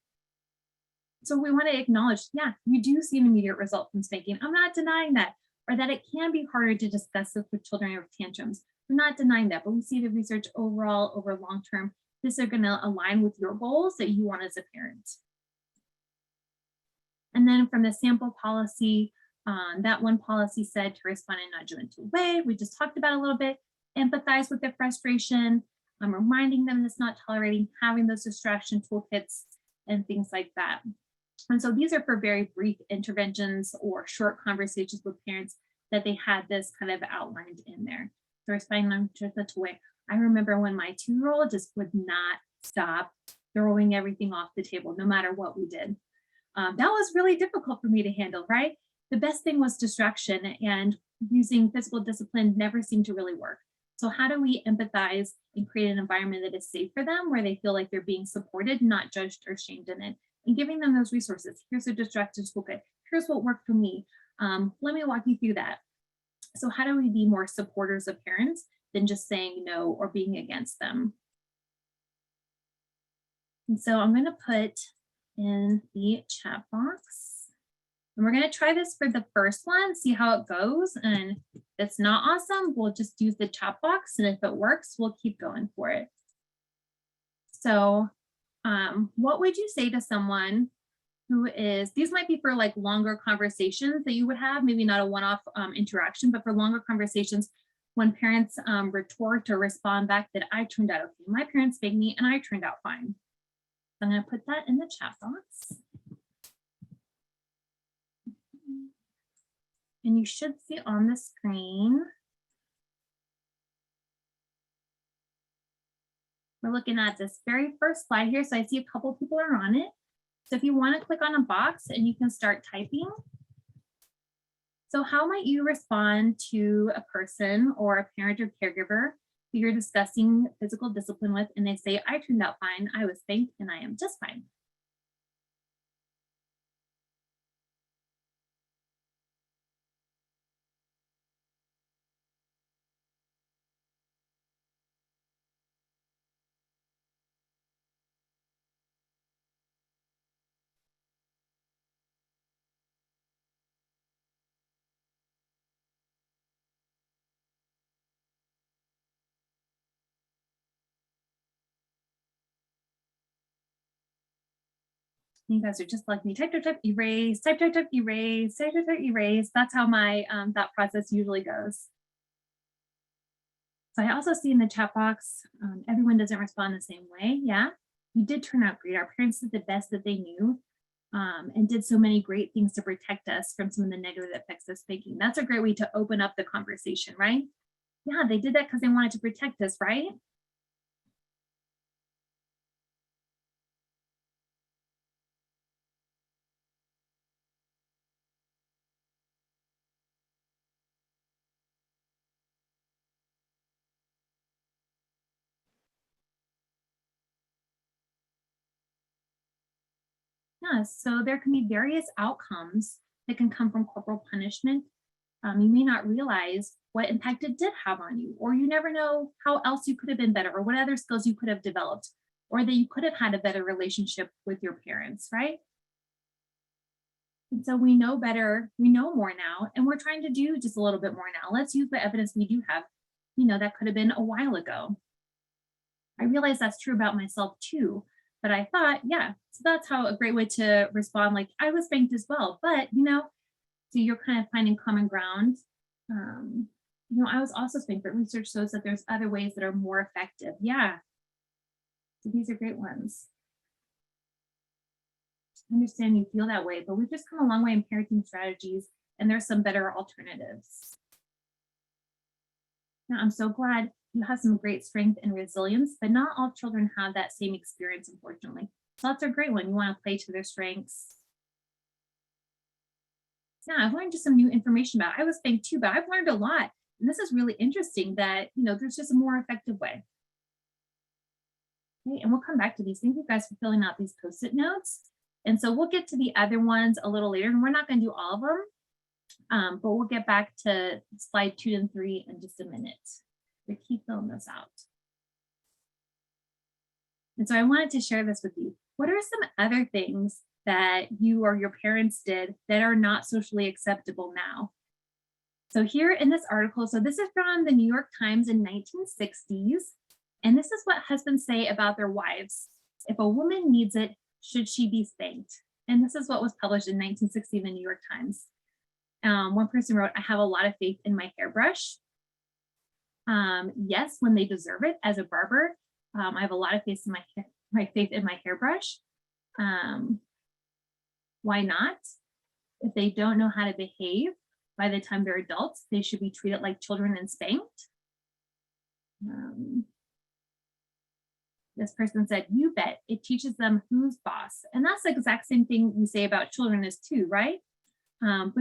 So we want to acknowledge, yeah, you do see an immediate result from spanking. I'm not denying that, or that it can be harder to discuss this with children with tantrums. I'm not denying that, but we see the research overall over long term, this are going to align with your goals that you want as a parent. And then from the sample policy, that one policy said to respond in a non-judgmental way. We just talked about a little bit, empathize with the frustration, reminding them it's not tolerating, having those distraction toolkits and things like that. And so these are for very brief interventions or short conversations with parents that they had this kind of outlined in there. So responding in a non-judgmental way. I remember when my 2-year-old just would not stop throwing everything off the table, no matter what we did. That was really difficult for me to handle, right? The best thing was distraction, and using physical discipline never seemed to really work. So how do we empathize and create an environment that is safe for them, where they feel like they're being supported, not judged or shamed in it, and giving them those resources. Here's a distraction toolkit. Here's what worked for me. Let me walk you through that. So how do we be more supporters of parents than just saying no or being against them? And so I'm going to put in the chat box. And we're going to try this for the first one, see how it goes. And if it's not awesome, we'll just use the chat box. And if it works, we'll keep going for it. So what would you say to someone who is, these might be for like longer conversations that you would have, maybe not a one-off interaction, but for longer conversations when parents retort or respond back that I turned out okay. My parents spanked me and I turned out fine. So I'm going to put that in the chat box. And you should see on the screen, we're looking at this very first slide here. So I see a couple people are on it. So if you want to click on a box and you can start typing. So how might you respond to a person or a parent or caregiver who you're discussing physical discipline with and they say, I turned out fine, I was spanked and I am just fine. You guys are just like me. Type, type, type, erase, type, type, type, erase, type, type, type, erase. That's how my thought process usually goes. So I also see in the chat box, everyone doesn't respond the same way. Yeah, you did turn out great. Our parents did the best that they knew, and did so many great things to protect us from some of the negative effects of spanking. That's a great way to open up the conversation, right? Yeah, they did that because they wanted to protect us, right? Yeah, so there can be various outcomes that can come from corporal punishment. You may not realize what impact it did have on you, or you never know how else you could have been better, or what other skills you could have developed, or that you could have had a better relationship with your parents, right? And so we know better, we know more now, and we're trying to do just a little bit more now. Let's use the evidence we do have. That could have been a while ago. I realize that's true about myself too. But I thought, yeah, so that's how a great way to respond. Like I was spanked as well, but so you're kind of finding common ground. Um, I was also spanked, but research shows that there's other ways that are more effective. Yeah. So these are great ones. I understand you feel that way, but we've just come a long way in parenting strategies, and there's some better alternatives. Now, I'm so glad you have some great strength and resilience, but not all children have that same experience, unfortunately. So that's a great one. You want to play to their strengths. Yeah, I've learned just some new information about it. I was spanked too, but I've learned a lot. And this is really interesting that, there's just a more effective way. Okay, and we'll come back to these. Thank you guys for filling out these post-it notes. And so we'll get to the other ones a little later, and we're not going to do all of them, but we'll get back to slide 2 and 3 in just a minute. But keep filling those out. And so I wanted to share this with you. What are some other things that you or your parents did that are not socially acceptable now? So here in this article, so this is from the New York Times in 1960s. And this is what husbands say about their wives. If a woman needs it, should she be spanked? And this is what was published in 1960 in the New York Times. One person wrote, I have a lot of faith in my hairbrush. Yes, when they deserve it. As a barber, I have a lot of faith in my faith in my hairbrush. Why not? If they don't know how to behave by the time they're adults, they should be treated like children and spanked. This person said, you bet, it teaches them who's boss. And that's the exact same thing we say about children is too, right? But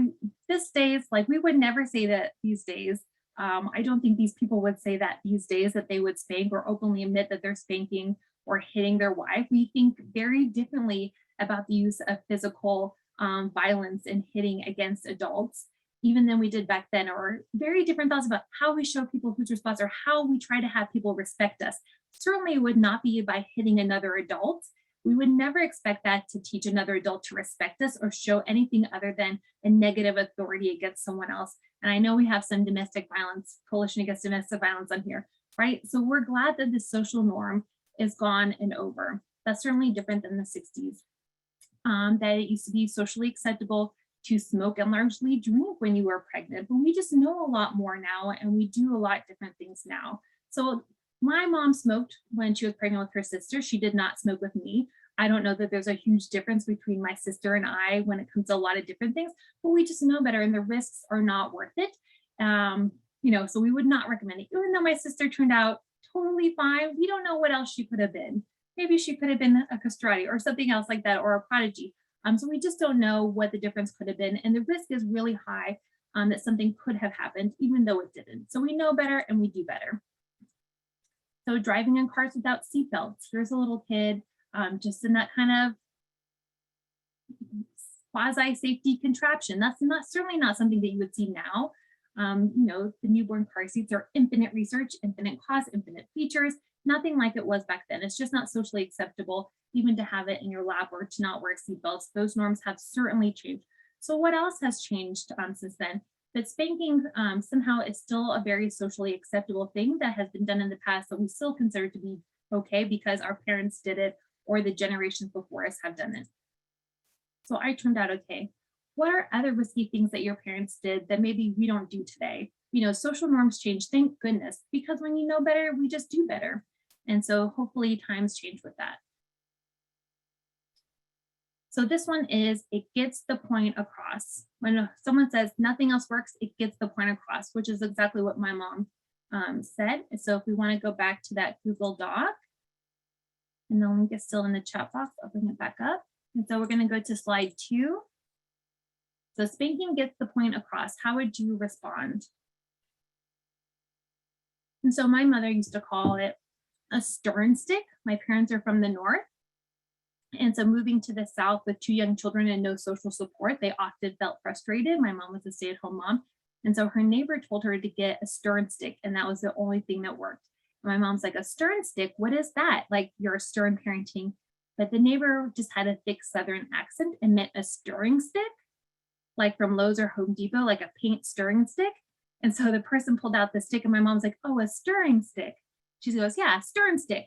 these days, like we would never say that these days. I don't think these people would say that these days, that they would spank or openly admit that they're spanking or hitting their wife. We think very differently about the use of physical violence and hitting against adults, even than we did back then, or very different thoughts about how we show people who's responsible or how we try to have people respect us. Certainly it would not be by hitting another adult. We would never expect that to teach another adult to respect us or show anything other than a negative authority against someone else. And I know we have some domestic violence, coalition against domestic violence on here, right? So we're glad that this social norm is gone and over. That's certainly different than the 60s. That it used to be socially acceptable to smoke and largely drink when you were pregnant, but we just know a lot more now, and we do a lot different things now. So my mom smoked when she was pregnant with her sister. She did not smoke with me. I don't know that there's a huge difference between my sister and I when it comes to a lot of different things, but we just know better, and the risks are not worth it. So we would not recommend it. Even though my sister turned out totally fine, we don't know what else she could have been. Maybe she could have been a castrati or something else like that, or a prodigy. So we just don't know what the difference could have been. And the risk is really high that something could have happened, even though it didn't. So we know better and we do better. So driving in cars without seatbelts. Here's a little kid just in that kind of quasi-safety contraption. That's certainly not something that you would see now. The newborn car seats are infinite research, infinite cost, infinite features, nothing like it was back then. It's just not socially acceptable even to have it in your lap or to not wear seatbelts. Those norms have certainly changed. So what else has changed since then? But spanking somehow is still a very socially acceptable thing that has been done in the past that we still consider to be okay because our parents did it or the generations before us have done it. So I turned out okay. What are other risky things that your parents did that maybe we don't do today? Social norms change, thank goodness, because when you know better, we just do better. And so hopefully times change with that. So this one is, it gets the point across. When someone says nothing else works, it gets the point across, which is exactly what my mom said. So if we want to go back to that Google Doc, and the link is still in the chat box, I'll bring it back up. And so we're going to go to slide 2. So spanking gets the point across. How would you respond? And so my mother used to call it a stern stick. My parents are from the north. And so moving to the south with 2 young children and no social support, they often felt frustrated. My mom was a stay-at-home mom. And so her neighbor told her to get a stern stick, and that was the only thing that worked. And my mom's like, a stern stick? What is that? Like, you're stern parenting. But the neighbor just had a thick Southern accent and meant a stirring stick, like from Lowe's or Home Depot, like a paint stirring stick. And so the person pulled out the stick, and my mom's like, oh, a stirring stick. She goes, yeah, stirring stick.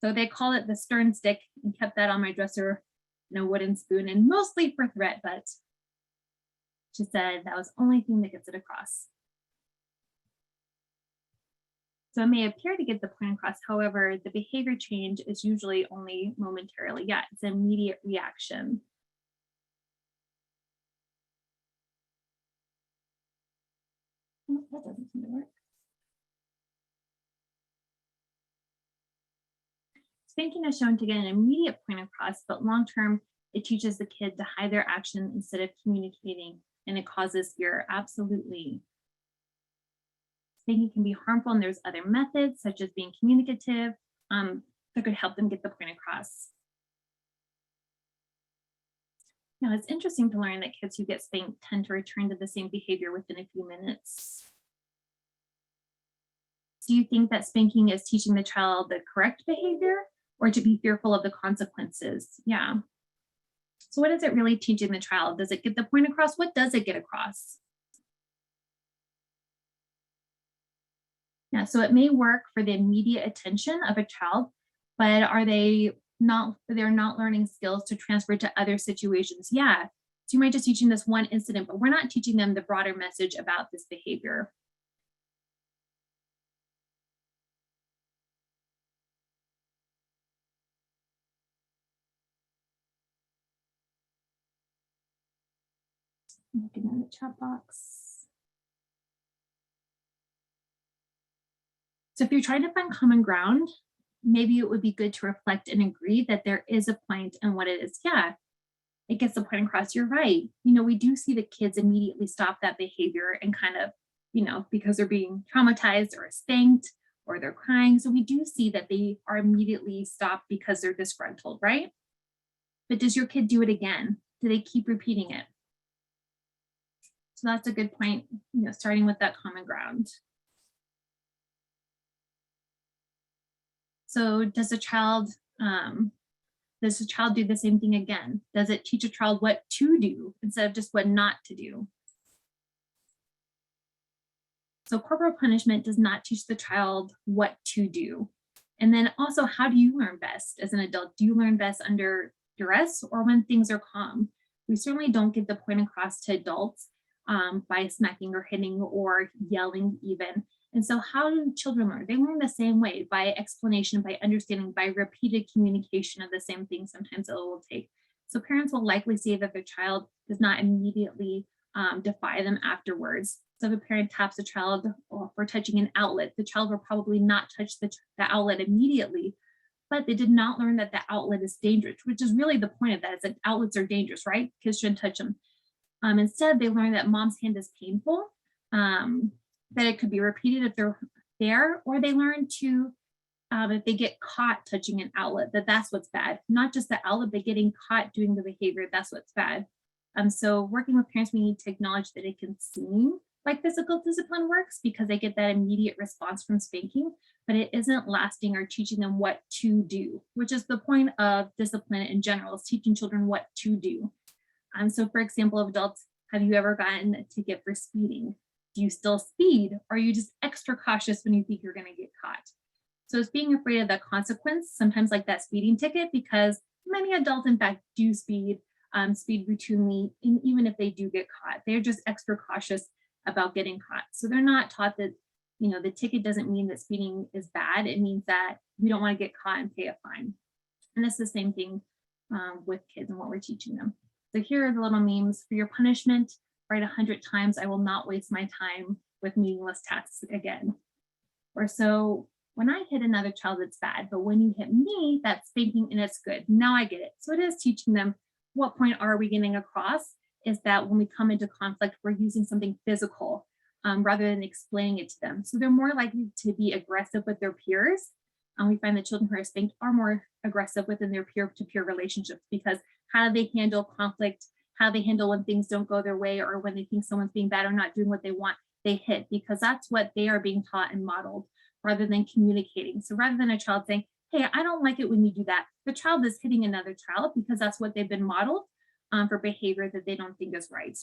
So they called it the stern stick and kept that on my dresser in a wooden spoon, and mostly for threat, but she said that was the only thing that gets it across. So it may appear to get the point across. However, the behavior change is usually only momentarily. Yeah, it's an immediate reaction. Oh, that doesn't seem to work. Spanking is shown to get an immediate point across, but long-term, it teaches the kid to hide their action instead of communicating, and it causes fear. Absolutely. Spanking can be harmful, and there's other methods, such as being communicative, that could help them get the point across. Now, it's interesting to learn that kids who get spanked tend to return to the same behavior within a few minutes. Do you think that spanking is teaching the child the correct behavior, or to be fearful of the consequences? Yeah. So what is it really teaching the child? Does it get the point across? What does it get across? Yeah, so it may work for the immediate attention of a child, but they're not learning skills to transfer to other situations? Yeah. So you might just teaching this one incident, but we're not teaching them the broader message about this behavior. Looking in the chat box. So if you're trying to find common ground, maybe it would be good to reflect and agree that there is a point and what it is. Yeah, it gets the point across. You're right. We do see the kids immediately stop that behavior and kind of, because they're being traumatized or spanked or they're crying. So we do see that they are immediately stopped because they're disgruntled, right? But does your kid do it again? Do they keep repeating it? So that's a good point, starting with that common ground. So does a child do the same thing again? Does it teach a child what to do instead of just what not to do? So corporal punishment does not teach the child what to do. And then also, how do you learn best as an adult? Do you learn best under duress or when things are calm? We certainly don't get the point across to adults by smacking or hitting or yelling even. And so how do children learn? They learn the same way, by explanation, by understanding, by repeated communication of the same thing. Sometimes it will take. So parents will likely say that their child does not immediately defy them afterwards. So if a parent taps a child for touching an outlet, the child will probably not touch the outlet immediately, but they did not learn that the outlet is dangerous, which is really the point of that, is that outlets are dangerous, right? Kids shouldn't touch them. Instead, they learn that mom's hand is painful, that it could be repeated if they're there, or they learn to, if they get caught touching an outlet, that's what's bad. Not just the outlet, but getting caught doing the behavior, that's what's bad. So working with parents, we need to acknowledge that it can seem like physical discipline works because they get that immediate response from spanking, but it isn't lasting or teaching them what to do, which is the point of discipline in general, is teaching children what to do. So for example, of adults, have you ever gotten a ticket for speeding? Do you still speed, or are you just extra cautious when you think you're going to get caught? So it's being afraid of the consequence, sometimes like that speeding ticket, because many adults in fact do speed speed routinely, and even if they do get caught, they're just extra cautious about getting caught. So they're not taught that, the ticket doesn't mean that speeding is bad. It means that we don't want to get caught and pay a fine. And it's the same thing with kids and what we're teaching them. So here are the little memes. For your punishment, write 100 times, I will not waste my time with meaningless tasks again. Or so when I hit another child, it's bad, but when you hit me, that's spanking and it's good. Now I get it. So it is teaching them what point are we getting across is that when we come into conflict, we're using something physical rather than explaining it to them. So they're more likely to be aggressive with their peers. We find that children who are spanked are more aggressive within their peer-to-peer relationships because how do they handle conflict? How do they handle when things don't go their way or when they think someone's being bad or not doing what they want? They hit because that's what they are being taught and modeled rather than communicating. So rather than a child saying, hey, I don't like it when you do that, the child is hitting another child because that's what they've been modeled for behavior that they don't think is right.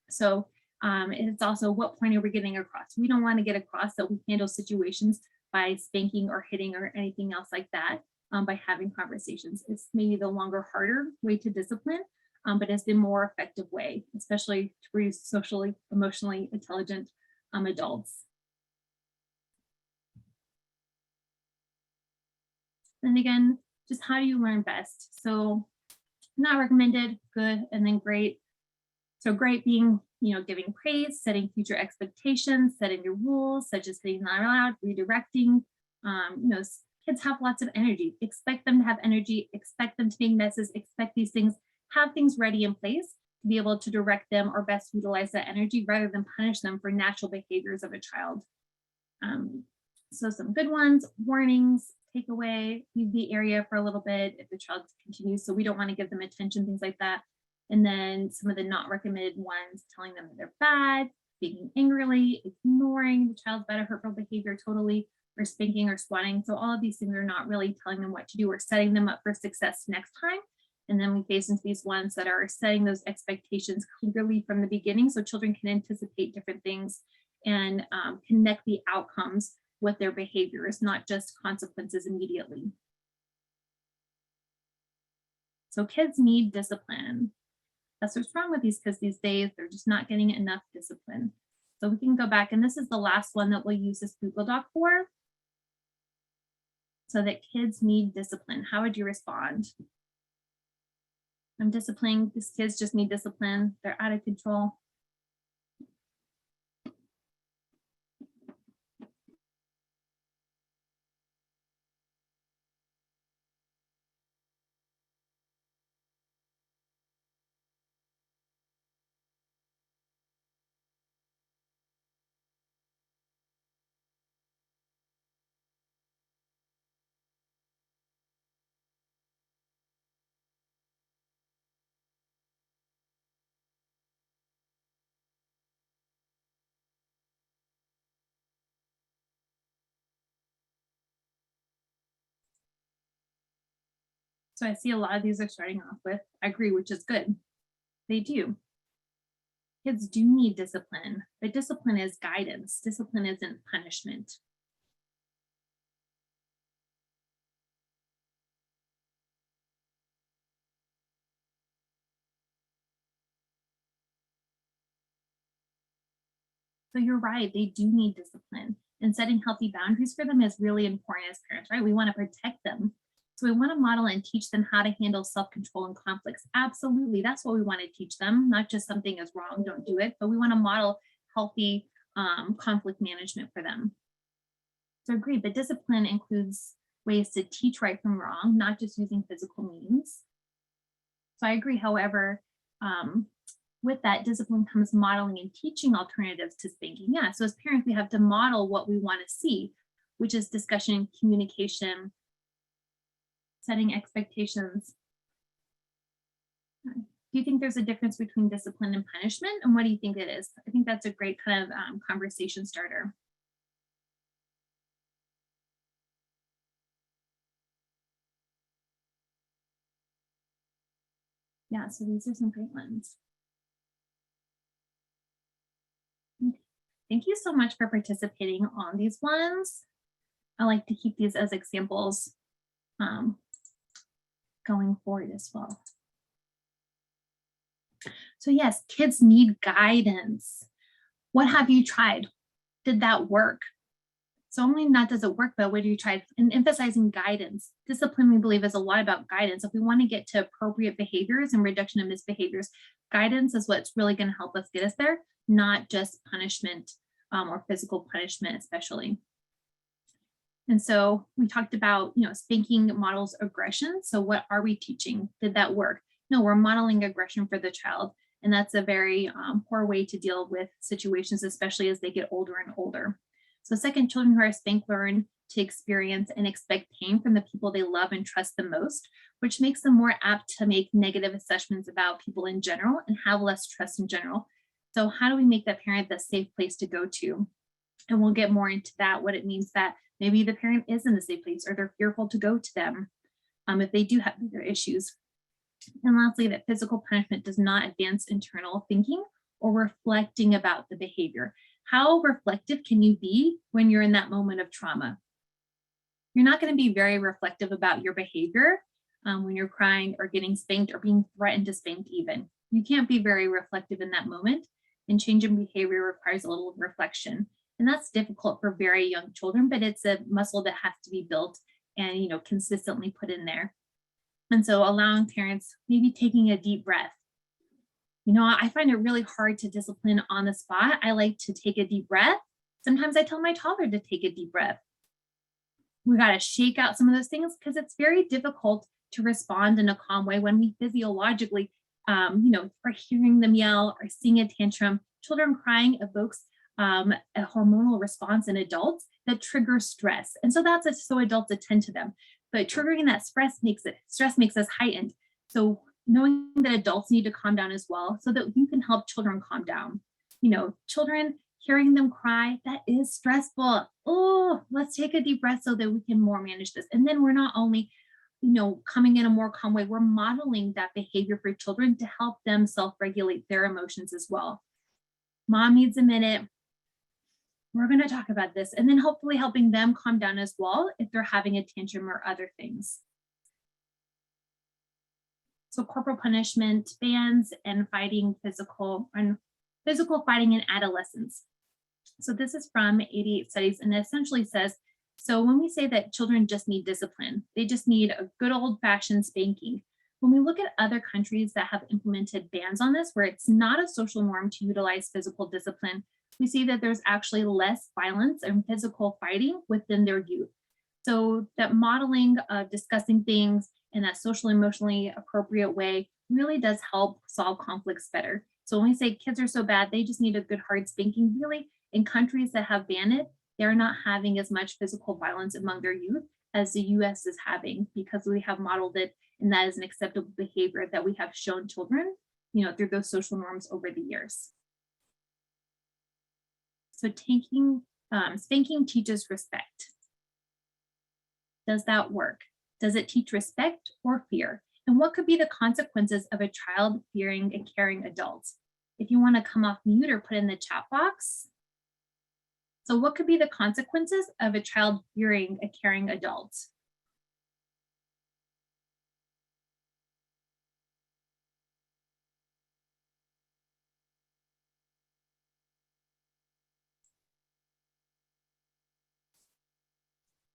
So it's also what point are we getting across? We don't want to get across that we handle situations by spanking or hitting or anything else like that by having conversations. It's maybe the longer, harder way to discipline, but it's the more effective way, especially to produce socially, emotionally intelligent adults. And again, just how do you learn best? So not recommended, good, and then great. So great being, giving praise, setting future expectations, setting your rules, such as saying not allowed, redirecting. Kids have lots of energy. Expect them to have energy, expect them to make messes, expect these things, have things ready in place to be able to direct them or best utilize that energy rather than punish them for natural behaviors of a child. So some good ones, warnings, take away, leave the area for a little bit if the child continues. So we don't want to give them attention, things like that. And then some of the not recommended ones, telling them that they're bad, speaking angrily, ignoring the child's bad or hurtful behavior totally, or spanking or swatting. So all of these things are not really telling them what to do or setting them up for success next time. And then we face into these ones that are setting those expectations clearly from the beginning so children can anticipate different things and connect the outcomes with their behaviors, not just consequences immediately. So kids need discipline. That's what's wrong with these kids these days. They're just not getting enough discipline. So we can go back, and this is the last one that we'll use this Google Doc for. So that kids need discipline. How would you respond? I'm disciplining. These kids just need discipline. They're out of control. So I see a lot of these are starting off with, I agree, which is good. They do. Kids do need discipline, but discipline is guidance. Discipline isn't punishment. So you're right, they do need discipline. And setting healthy boundaries for them is really important as parents, right? We want to protect them. So we want to model and teach them how to handle self-control and conflicts. Absolutely, that's what we want to teach them, not just something is wrong, don't do it, but we want to model healthy conflict management for them. So agree, but discipline includes ways to teach right from wrong, not just using physical means. So I agree, however, with that discipline comes modeling and teaching alternatives to spanking. Yeah, so as parents, we have to model what we want to see, which is discussion, communication, setting expectations. Do you think there's a difference between discipline and punishment? And what do you think it is? I think that's a great kind of conversation starter. Yeah, so these are some great ones. Thank you so much for participating on these ones. I like to keep these as examples going forward as well. So yes, kids need guidance. What have you tried? Did that work? So only not does it work, but what do you try? And emphasizing guidance. Discipline, we believe, is a lot about guidance. If we want to get to appropriate behaviors and reduction of misbehaviors, guidance is what's really going to help us get us there, not just punishment or physical punishment, especially. And so we talked about, spanking models aggression. So what are we teaching? Did that work? No, we're modeling aggression for the child. And that's a very poor way to deal with situations, especially as they get older and older. So second, children who are spanked learn to experience and expect pain from the people they love and trust the most, which makes them more apt to make negative assessments about people in general and have less trust in general. So how do we make that parent the safe place to go to? And we'll get more into that, what it means that maybe the parent isn't a safe place or they're fearful to go to them if they do have bigger issues. And lastly, that physical punishment does not advance internal thinking or reflecting about the behavior. How reflective can you be when you're in that moment of trauma? You're not going to be very reflective about your behavior when you're crying or getting spanked or being threatened to spank even. You can't be very reflective in that moment, and change in behavior requires a little reflection. And that's difficult for very young children, but it's a muscle that has to be built and consistently put in there. And so allowing parents, maybe taking a deep breath. I find it really hard to discipline on the spot. I like to take a deep breath. Sometimes I tell my toddler to take a deep breath. We got to shake out some of those things because it's very difficult to respond in a calm way when we physiologically, are hearing them yell or seeing a tantrum. Children crying evokes a hormonal response in adults that triggers stress. And so so adults attend to them. But triggering that stress makes us heightened. So knowing that adults need to calm down as well so that you can help children calm down. Children, hearing them cry, that is stressful. Oh, let's take a deep breath so that we can more manage this. And then we're not only, coming in a more calm way, we're modeling that behavior for children to help them self-regulate their emotions as well. Mom needs a minute. We're going to talk about this, and then hopefully helping them calm down as well if they're having a tantrum or other things. So corporal punishment bans and physical fighting in adolescence. So this is from 88 studies, and it essentially says, so when we say that children just need discipline, they just need a good old-fashioned spanking. When we look at other countries that have implemented bans on this, where it's not a social norm to utilize physical discipline, we see that there's actually less violence and physical fighting within their youth. So that modeling of discussing things in that social, emotionally appropriate way really does help solve conflicts better. So when we say kids are so bad, they just need a good hard spanking, really in countries that have banned it, they're not having as much physical violence among their youth as the US is having, because we have modeled it, and that is an acceptable behavior that we have shown children, through those social norms over the years. So spanking teaches respect. Does that work? Does it teach respect or fear? And what could be the consequences of a child fearing a caring adult? If you want to come off mute or put in the chat box. So what could be the consequences of a child fearing a caring adult?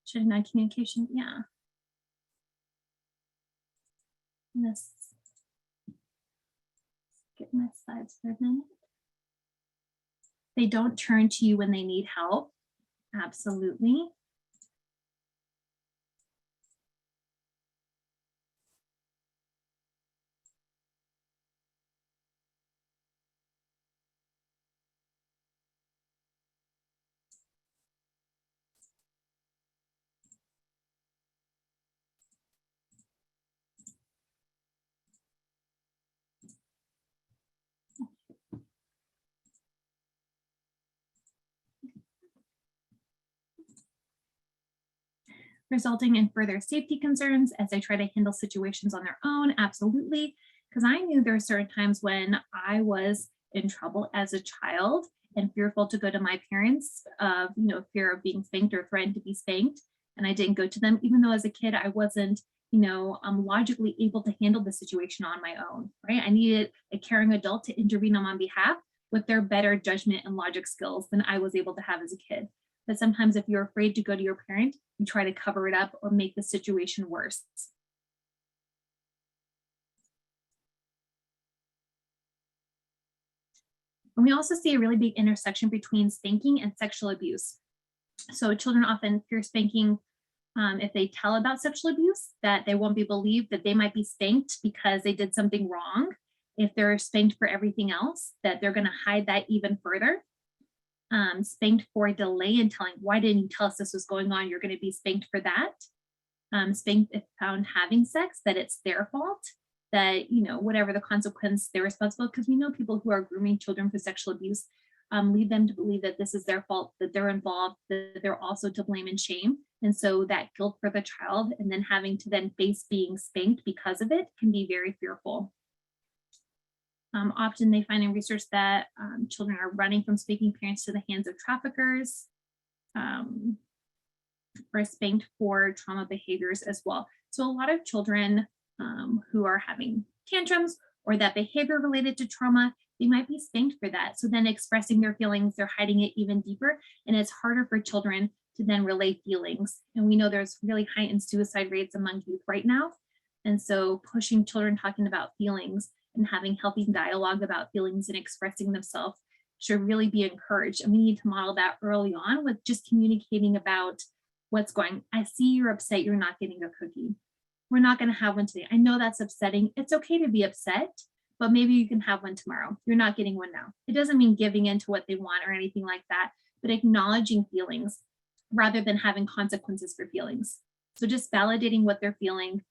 Should not communication, yeah. Let's get my slides for a minute. They don't turn to you when they need help. Absolutely. Resulting in further safety concerns as they try to handle situations on their own. Absolutely. Because I knew there were certain times when I was in trouble as a child and fearful to go to my parents of, fear of being spanked or threatened to be spanked. And I didn't go to them, even though as a kid, I wasn't, logically able to handle the situation on my own, right? I needed a caring adult to intervene on my behalf with their better judgment and logic skills than I was able to have as a kid. But sometimes if you're afraid to go to your parent, you try to cover it up or make the situation worse. And we also see a really big intersection between spanking and sexual abuse. So children often fear spanking if they tell about sexual abuse, that they won't be believed, that they might be spanked because they did something wrong. If they're spanked for everything else, that they're going to hide that even further. Spanked for a delay in telling, why didn't you tell us this was going on? You're going to be spanked for that. Spanked if found having sex, that it's their fault, that, whatever the consequence, they're responsible, because we know people who are grooming children for sexual abuse lead them to believe that this is their fault, that they're involved, that they're also to blame and shame. And so that guilt for the child and then having to then face being spanked because of it can be very fearful. Often they find in research that children are running from spanking parents to the hands of traffickers or spanked for trauma behaviors as well. So a lot of children who are having tantrums or that behavior related to trauma, they might be spanked for that. So then expressing their feelings, they're hiding it even deeper. And it's harder for children to then relate feelings. And we know there's really heightened suicide rates among youth right now. And so pushing children talking about feelings and having healthy dialogue about feelings and expressing themselves should really be encouraged. And we need to model that early on with just communicating about what's going. I see you're upset, you're not getting a cookie. We're not going to have one today. I know that's upsetting. It's okay to be upset, but maybe you can have one tomorrow. You're not getting one now. It doesn't mean giving in to what they want or anything like that, but acknowledging feelings rather than having consequences for feelings. So just validating what they're feeling.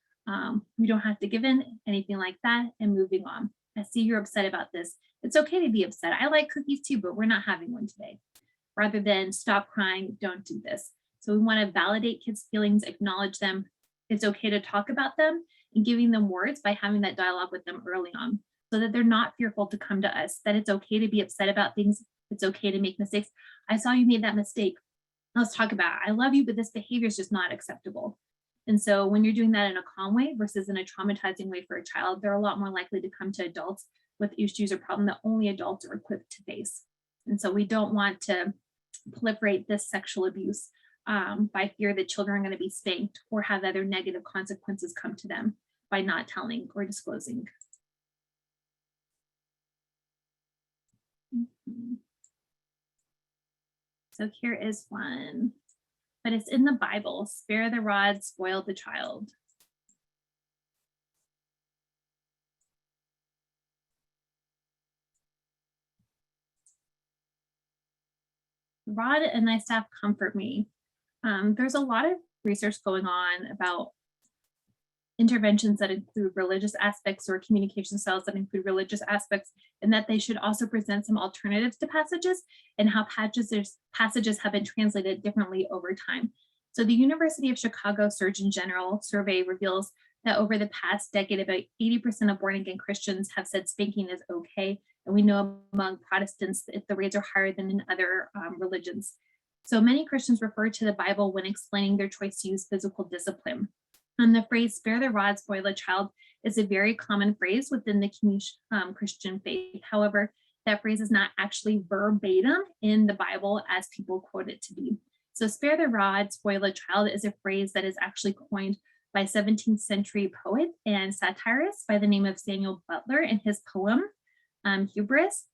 We don't have to give in, anything like that, and moving on. I see you're upset about this. It's okay to be upset. I like cookies too, but we're not having one today. Rather than stop crying, don't do this. So we want to validate kids' feelings, acknowledge them. It's okay to talk about them and giving them words by having that dialogue with them early on so that they're not fearful to come to us, that it's okay to be upset about things. It's okay to make mistakes. I saw you made that mistake. Let's talk about it. I love you, but this behavior is just not acceptable. And so when you're doing that in a calm way versus in a traumatizing way for a child, they're a lot more likely to come to adults with issues or problems that only adults are equipped to face. And so we don't want to proliferate this sexual abuse by fear that children are going to be spanked or have other negative consequences come to them by not telling or disclosing. So here is one, but it's in the Bible. Spare the rod, spoil the child. The rod and thy staff comfort me. There's a lot of research going on about interventions that include religious aspects or communication styles that include religious aspects, and that they should also present some alternatives to passages and how passages have been translated differently over time. So the University of Chicago Surgeon General survey reveals that over the past decade, about 80% of born again Christians have said spanking is okay. And we know among Protestants, the rates are higher than in other religions. So many Christians refer to the Bible when explaining their choice to use physical discipline. And the phrase spare the rod, spoil the child is a very common phrase within the Christian faith. However, that phrase is not actually verbatim in the Bible as people quote it to be. So spare the rod, spoil the child is a phrase that is actually coined by 17th century poet and satirist by the name of Samuel Butler in his poem, Hubris.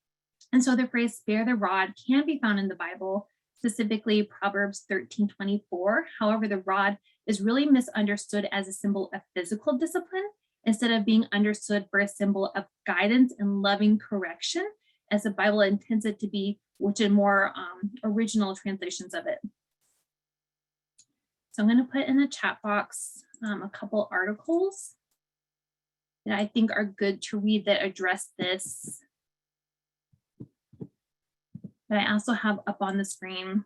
And so the phrase spare the rod can be found in the Bible, specifically Proverbs 13:24. However, the rod is really misunderstood as a symbol of physical discipline instead of being understood for a symbol of guidance and loving correction, as the Bible intends it to be, which in more original translations of it. So I'm going to put in the chat box a couple articles that I think are good to read that address this, that I also have up on the screen.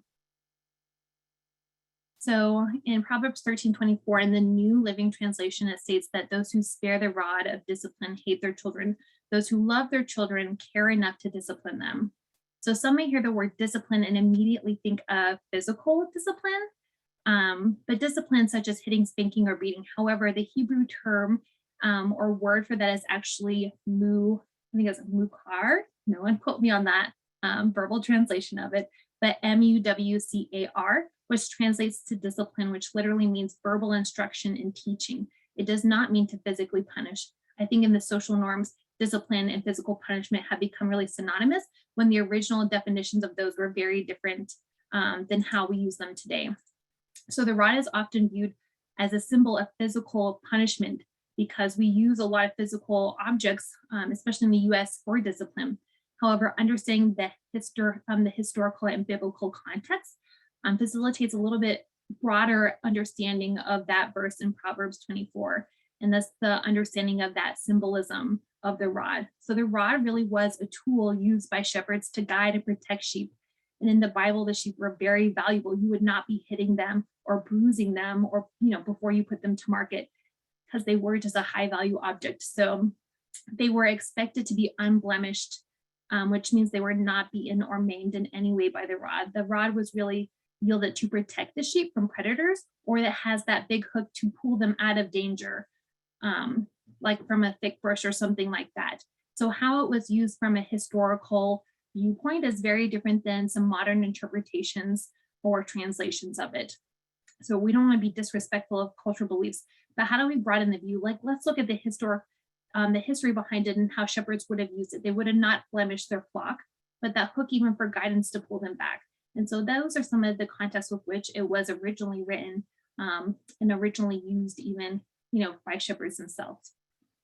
So in Proverbs 13:24, in the New Living Translation, it states that those who spare the rod of discipline hate their children. Those who love their children care enough to discipline them. So some may hear the word discipline and immediately think of physical discipline, But discipline such as hitting, spanking, or beating, however, the Hebrew term or word for that is actually I think it's mukar. No one quote me on that verbal translation of it, but muwcar, which translates to discipline, which literally means verbal instruction and teaching. It does not mean to physically punish. I think in the social norms, discipline and physical punishment have become really synonymous when the original definitions of those were very different than how we use them today. So the rod is often viewed as a symbol of physical punishment because we use a lot of physical objects, especially in the US, for discipline. However, understanding the historical and biblical context facilitates a little bit broader understanding of that verse in Proverbs 24. And that's the understanding of that symbolism of the rod. So the rod really was a tool used by shepherds to guide and protect sheep. And in the Bible, the sheep were very valuable. You would not be hitting them or bruising them or, before you put them to market, because they were just a high value object. So they were expected to be unblemished, which means they were not beaten or maimed in any way by the rod. The rod was really yielded to protect the sheep from predators, or that has that big hook to pull them out of danger, like from a thick bush or something like that. So how it was used from a historical viewpoint is very different than some modern interpretations or translations of it. So we don't want to be disrespectful of cultural beliefs, but how do we broaden the view? Like, let's look at the history behind it and how shepherds would have used it. They would have not blemished their flock, but that hook even for guidance to pull them back. And so those are some of the contexts with which it was originally written and originally used even, by shepherds themselves.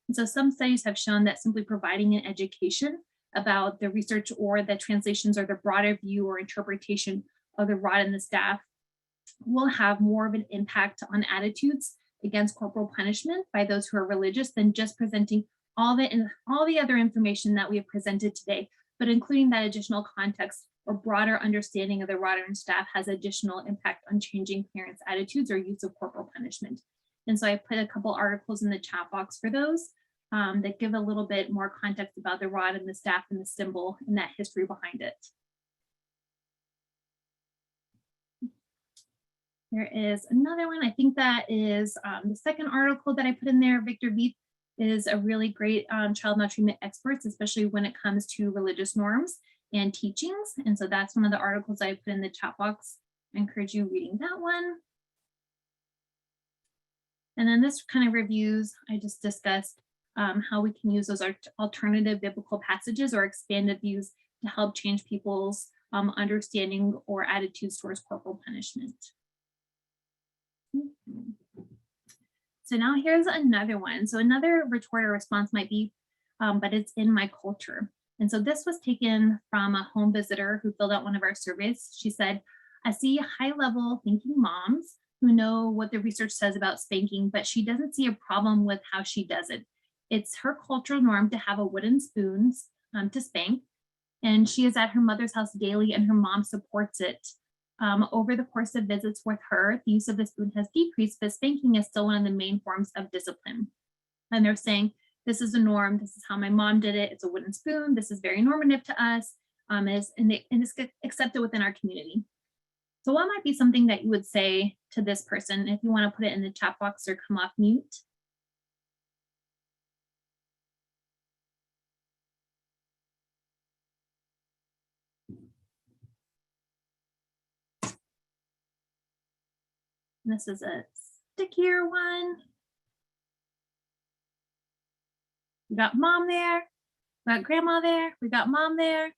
And so some studies have shown that simply providing an education about the research or the translations or the broader view or interpretation of the rod and the staff will have more of an impact on attitudes against corporal punishment by those who are religious than just presenting all the other information that we have presented today, but including that additional context or broader understanding of the rod and staff has additional impact on changing parents' attitudes or use of corporal punishment. And so I put a couple articles in the chat box for those that give a little bit more context about the rod and the staff and the symbol and that history behind it. There is another one. I think that is the second article that I put in there. Victor Veith is a really great child maltreatment expert, especially when it comes to religious norms and teachings. And so that's one of the articles I put in the chat box. I encourage you reading that one. And then this kind of reviews, I just discussed how we can use those alternative biblical passages or expanded views to help change people's understanding or attitudes towards corporal punishment. So now here's another one. So another retort or response might be, but it's in my culture. And so this was taken from a home visitor who filled out one of our surveys. She said, I see high-level thinking moms who know what the research says about spanking, but she doesn't see a problem with how she does it. It's her cultural norm to have a wooden spoon to spank, and she is at her mother's house daily and her mom supports it. Over the course of visits with her, the use of the spoon has decreased, but spanking is still one of the main forms of discipline. And they're saying, this is a norm, this is how my mom did it, it's a wooden spoon, this is very normative to us, and it's accepted within our community. So what might be something that you would say to this person if you want to put it in the chat box or come off mute? And this is a stickier one. We got mom there, we got grandma there, we got mom there.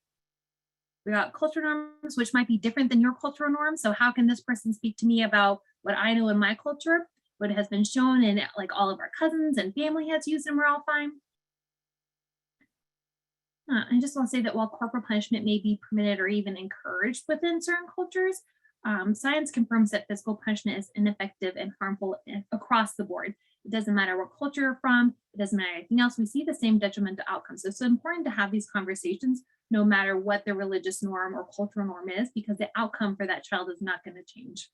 We got cultural norms, which might be different than your cultural norms. So how can this person speak to me about what I know in my culture, what has been shown and like all of our cousins and family has used and we're all fine? I just want to say that while corporal punishment may be permitted or even encouraged within certain cultures, science confirms that physical punishment is ineffective and harmful across the board. It doesn't matter what culture you're from, it doesn't matter anything else. We see the same detrimental outcomes. So it's important to have these conversations no matter what the religious norm or cultural norm is, because the outcome for that child is not going to change.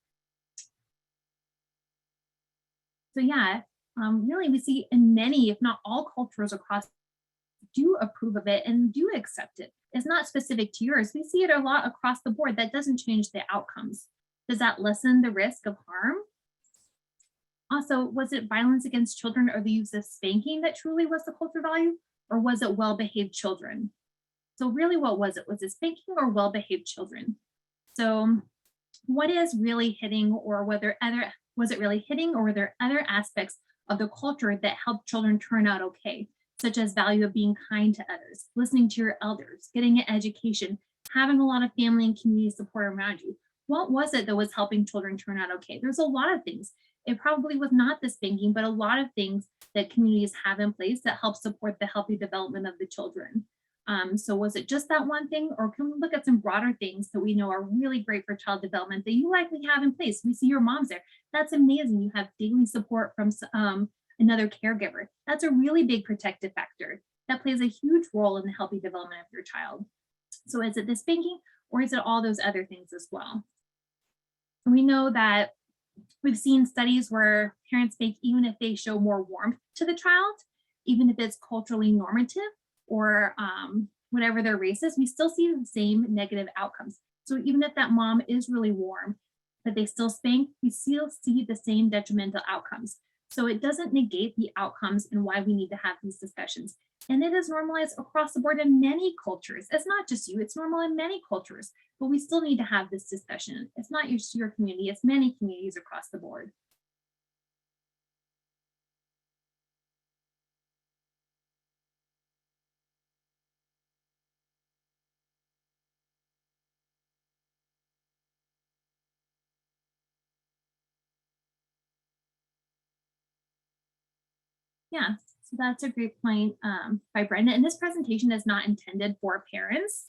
So yeah, really we see in many, if not all cultures across do approve of it and do accept it. It's not specific to yours. We see it a lot across the board. That doesn't change the outcomes. Does that lessen the risk of harm? Also, was it violence against children or the use of spanking that truly was the cultural value, or was it well-behaved children? So really, what was it? Was it spanking or well-behaved children? So what is really hitting, or whether other was it really hitting, or were there other aspects of the culture that helped children turn out okay, such as value of being kind to others, listening to your elders, getting an education, having a lot of family and community support around you? What was it that was helping children turn out okay? There's a lot of things. It probably was not the spanking, but a lot of things that communities have in place that help support the healthy development of the children. So was it just that one thing, or can we look at some broader things that we know are really great for child development that you likely have in place? We see your moms there. That's amazing. You have daily support from another caregiver. That's a really big protective factor. That plays a huge role in the healthy development of your child. So is it the spanking, or is it all those other things as well? We know that we've seen studies where parents spank even if they show more warmth to the child, even if it's culturally normative, or whatever their race is, we still see the same negative outcomes. So even if that mom is really warm, but they still spank, we still see the same detrimental outcomes. So it doesn't negate the outcomes and why we need to have these discussions. And it is normalized across the board in many cultures. It's not just you, it's normal in many cultures, but we still need to have this discussion. It's not just your community, it's many communities across the board. Yeah, so that's a great point by Brenda. And this presentation is not intended for parents.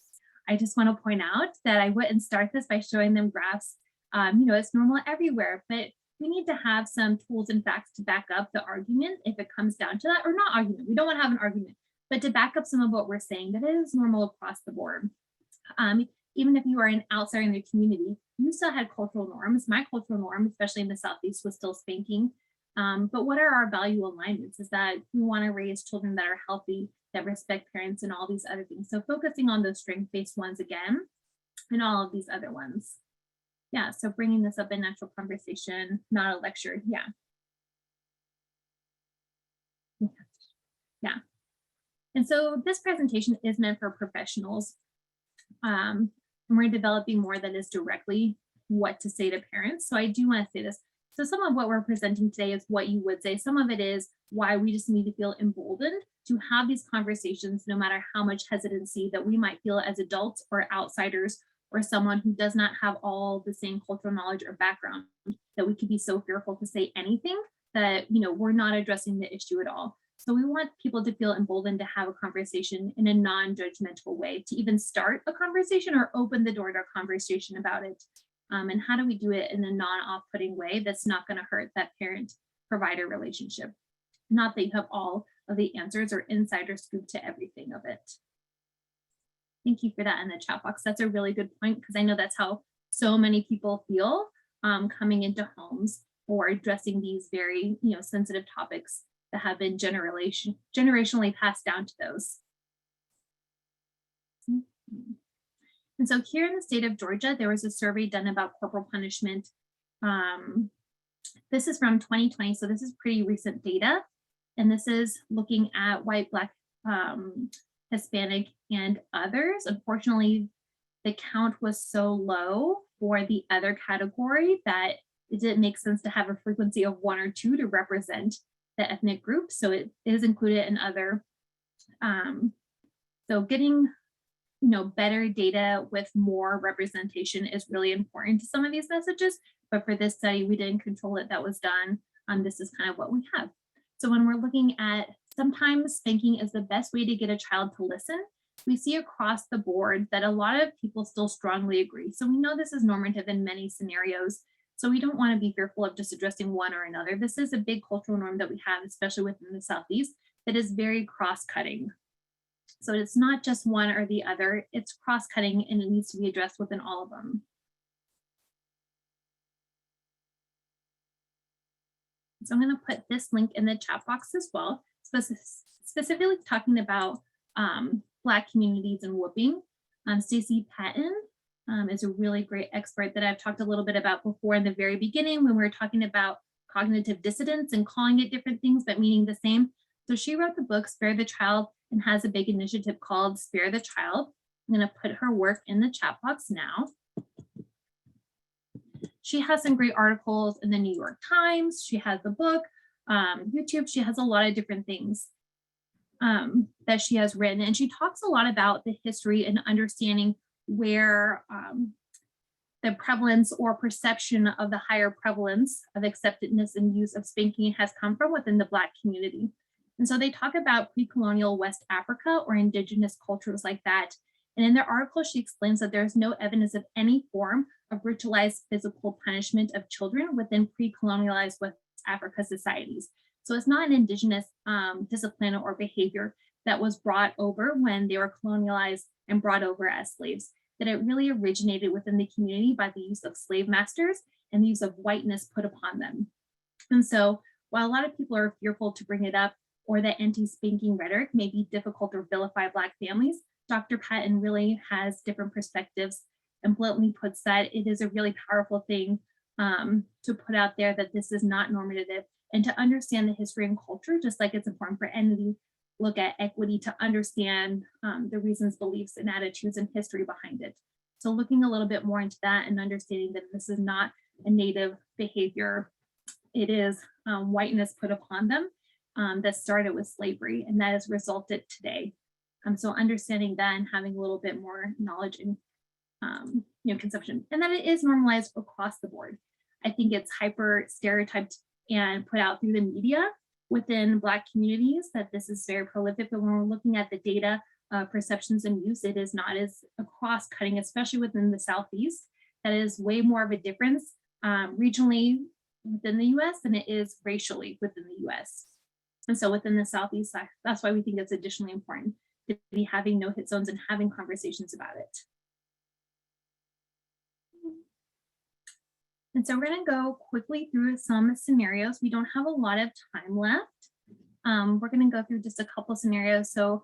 I just want to point out that I wouldn't start this by showing them graphs. It's normal everywhere, but we need to have some tools and facts to back up the argument if it comes down to that, or not argument. We don't want to have an argument, but to back up some of what we're saying, that it is normal across the board. Even if you are an outsider in the community, you still had cultural norms. My cultural norm, especially in the Southeast, was still spanking. But what are our value alignments? Is that we want to raise children that are healthy, that respect parents, and all these other things. So focusing on those strength-based ones again, and all of these other ones. Yeah, so bringing this up in natural conversation, not a lecture. Yeah. Yeah. And so this presentation is meant for professionals. And we're developing more that is directly what to say to parents. So I do want to say this. So some of what we're presenting today is what you would say. Some of it is why we just need to feel emboldened to have these conversations, no matter how much hesitancy that we might feel as adults or outsiders, or someone who does not have all the same cultural knowledge or background, that we could be so fearful to say anything that, we're not addressing the issue at all. So we want people to feel emboldened to have a conversation in a non-judgmental way, to even start a conversation or open the door to a conversation about it. And how do we do it in a non-off-putting way that's not going to hurt that parent-provider relationship? Not that you have all of the answers or insider scoop to everything of it. Thank you for that in the chat box. That's a really good point, because I know that's how so many people feel coming into homes or addressing these very sensitive topics that have been generationally passed down to those. And so here in the state of Georgia, there was a survey done about corporal punishment. This is from 2020, so this is pretty recent data. And this is looking at white, Black, Hispanic, and others. Unfortunately, the count was so low for the other category that it didn't make sense to have a frequency of 1 or 2 to represent the ethnic group. So it is included in other. So getting better data with more representation is really important to some of these messages. But for this study, we didn't control it. That was done. This is kind of what we have. So when we're looking at, sometimes spanking is the best way to get a child to listen. We see across the board that a lot of people still strongly agree. So we know this is normative in many scenarios. So we don't want to be fearful of just addressing one or another. This is a big cultural norm that we have, especially within the Southeast, that is very cross-cutting. So it's not just one or the other, it's cross-cutting, and it needs to be addressed within all of them. So I'm going to put this link in the chat box as well, specifically talking about Black communities and whooping. Stacey Patton is a really great expert that I've talked a little bit about before in the very beginning when we were talking about cognitive dissonance and calling it different things but meaning the same. So she wrote the book Spare the Child and has a big initiative called Spare the Child. I'm going to put her work in the chat box now. She has some great articles in the New York Times. She has the book, YouTube. She has a lot of different things that she has written. And she talks a lot about the history and understanding where the prevalence or perception of the higher prevalence of acceptedness and use of spanking has come from within the Black community. And so they talk about pre-colonial West Africa or indigenous cultures like that. And in their article, she explains that there's no evidence of any form of ritualized physical punishment of children within pre-colonialized West Africa societies. So it's not an indigenous discipline or behavior that was brought over when they were colonialized and brought over as slaves, that it really originated within the community by the use of slave masters and the use of whiteness put upon them. And so while a lot of people are fearful to bring it up or that anti-spanking rhetoric may be difficult to vilify Black families, Dr. Patton really has different perspectives and bluntly puts that it is a really powerful thing to put out there that this is not normative and to understand the history and culture, just like it's important for any look at equity to understand the reasons, beliefs, and attitudes and history behind it. So looking a little bit more into that and understanding that this is not a native behavior, it is whiteness put upon them that started with slavery and that has resulted today. So understanding that and having a little bit more knowledge and conception, and that it is normalized across the board. I think it's hyper stereotyped and put out through the media within Black communities that this is very prolific, but when we're looking at the data, perceptions and use, it is not as cross cutting, especially within the Southeast. That is way more of a difference regionally within the US than it is racially within the US. And so within the Southeast, that's why we think it's additionally important to be having no hit zones and having conversations about it. And so we're going to go quickly through some scenarios. We don't have a lot of time left. We're going to go through just a couple scenarios. So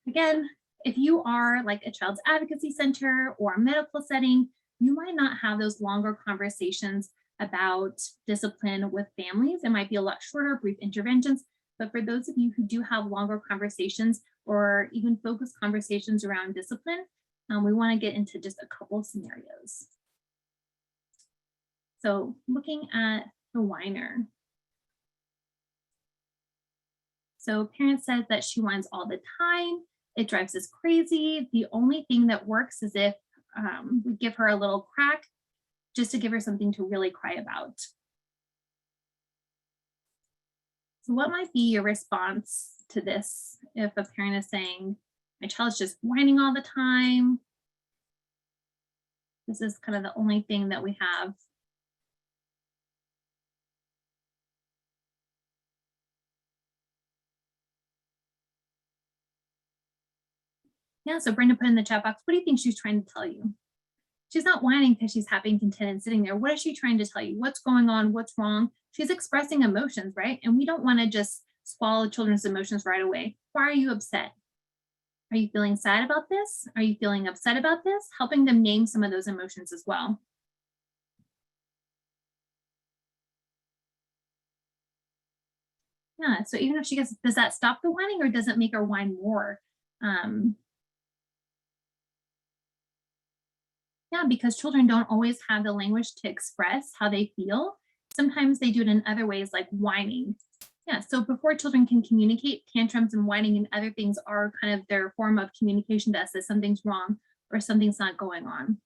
again, if you are like a child's advocacy center or a medical setting, you might not have those longer conversations about discipline with families. It might be a lot shorter, brief interventions. But for those of you who do have longer conversations or even focused conversations around discipline, we want to get into just a couple scenarios. So looking at the whiner. So parent says that she whines all the time. It drives us crazy. The only thing that works is if we give her a little crack just to give her something to really cry about. So what might be your response to this if a parent is saying, my child is just whining all the time? This is kind of the only thing that we have. Yeah, so Brenda put in the chat box, what do you think she's trying to tell you? She's not whining because she's happy and content and sitting there. What is she trying to tell you? What's going on? What's wrong? She's expressing emotions, right? And we don't want to just swallow children's emotions right away. Why are you upset? Are you feeling sad about this? Are you feeling upset about this? Helping them name some of those emotions as well. Yeah, so even if she gets, does that stop the whining or does it make her whine more? Yeah, because children don't always have the language to express how they feel. Sometimes they do it in other ways like whining. Yeah, so before children can communicate, tantrums and whining and other things are kind of their form of communication to us that something's wrong or something's not going on.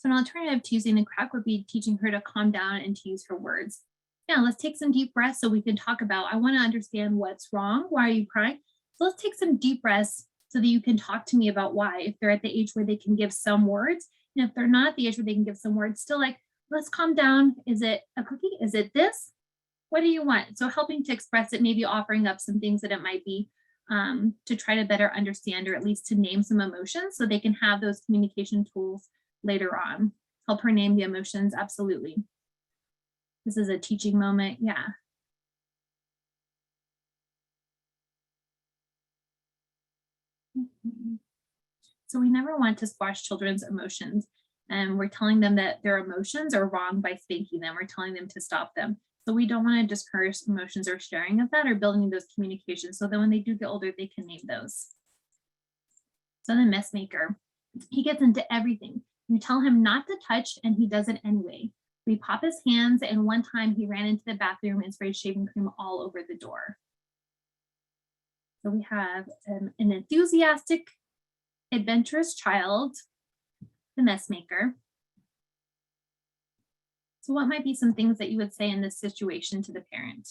So an alternative to using the crack would be teaching her to calm down and to use her words. Yeah, let's take some deep breaths so we can talk about, I want to understand what's wrong. Why are you crying? So let's take some deep breaths so that you can talk to me about why, if they're at the age where they can give some words. And if they're not at the age where they can give some words, still like, let's calm down. Is it a cookie? Is it this? What do you want? So helping to express it, maybe offering up some things that it might be to try to better understand or at least to name some emotions so they can have those communication tools later on. Help her name the emotions, absolutely. This is a teaching moment. Yeah. Mhm. So we never want to squash children's emotions. And we're telling them that their emotions are wrong by spanking them or telling them to stop them. So we don't want to discourage emotions or sharing of that or building those communications so that when they do get older, they can name those. So the mess maker, he gets into everything. You tell him not to touch and he does it anyway. We pop his hands, and one time he ran into the bathroom and sprayed shaving cream all over the door. So we have an enthusiastic, adventurous child, the mess maker. So what might be some things that you would say in this situation to the parent?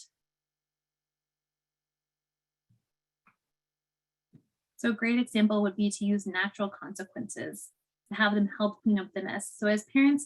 So a great example would be to use natural consequences to have them help clean up the mess. So as parents,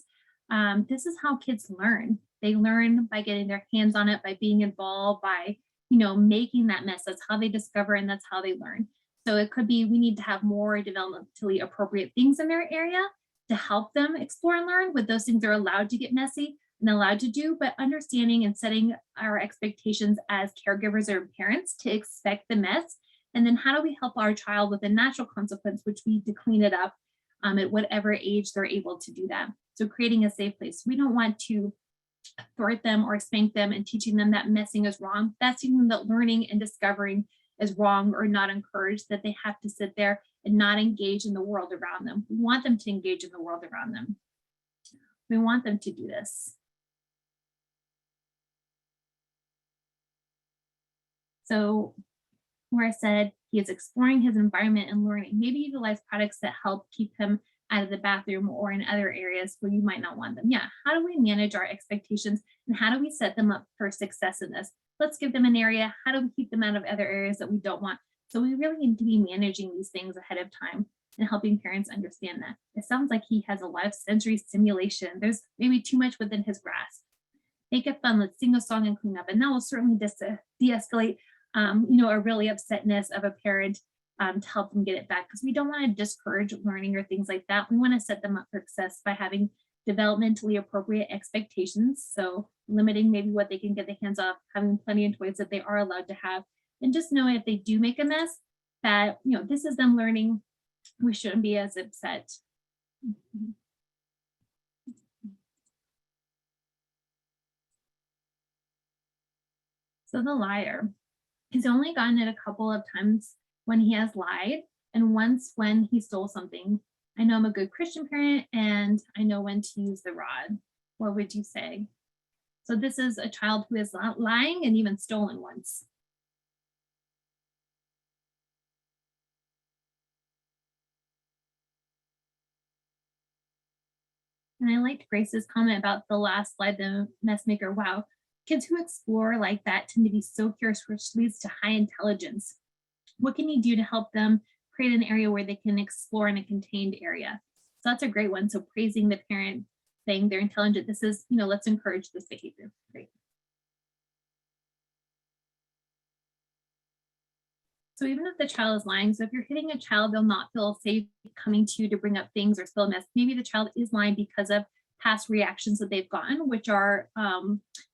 this is how kids learn. They learn by getting their hands on it, by being involved, by making that mess. That's how they discover, and that's how they learn. So it could be we need to have more developmentally appropriate things in their area to help them explore and learn. But those things are allowed to get messy and allowed to do, but understanding and setting our expectations as caregivers or parents to expect the mess. And then how do we help our child with a natural consequence, which we to clean it up at whatever age they're able to do that. So creating a safe place. We don't want to thwart them or spank them and teaching them that messing is wrong. That's even that learning and discovering is wrong or not encouraged, that they have to sit there and not engage in the world around them. We want them to engage in the world around them. We want them to do this. So where I said he is exploring his environment and learning, maybe utilize products that help keep him out of the bathroom or in other areas where you might not want them. Yeah. How do we manage our expectations and how do we set them up for success in this? Let's give them an area. How do we keep them out of other areas that we don't want? So we really need to be managing these things ahead of time and helping parents understand that. It sounds like he has a lot of sensory stimulation. There's maybe too much within his grasp. Make it fun. Let's sing a song and clean up. And that will certainly de-escalate a really upsetness of a parent to help them get it back, because we don't want to discourage learning or things like that. We want to set them up for success by having developmentally appropriate expectations. So limiting maybe what they can get their hands off, having plenty of toys that they are allowed to have, and just knowing if they do make a mess that, this is them learning. We shouldn't be as upset. So the liar. He's only gotten it a couple of times when he has lied, and once when he stole something. I know I'm a good Christian parent, and I know when to use the rod. What would you say? So this is a child who is lying and even stolen once. And I liked Grace's comment about the last slide, the mess maker. Wow, kids who explore like that tend to be so curious, which leads to high intelligence. What can you do to help them create an area where they can explore in a contained area? So that's a great one. So praising the parent, saying they're intelligent. This is, let's encourage this behavior. Great. So even if the child is lying, so if you're hitting a child, they'll not feel safe coming to you to bring up things or spill a mess. Maybe the child is lying because of past reactions that they've gotten, which are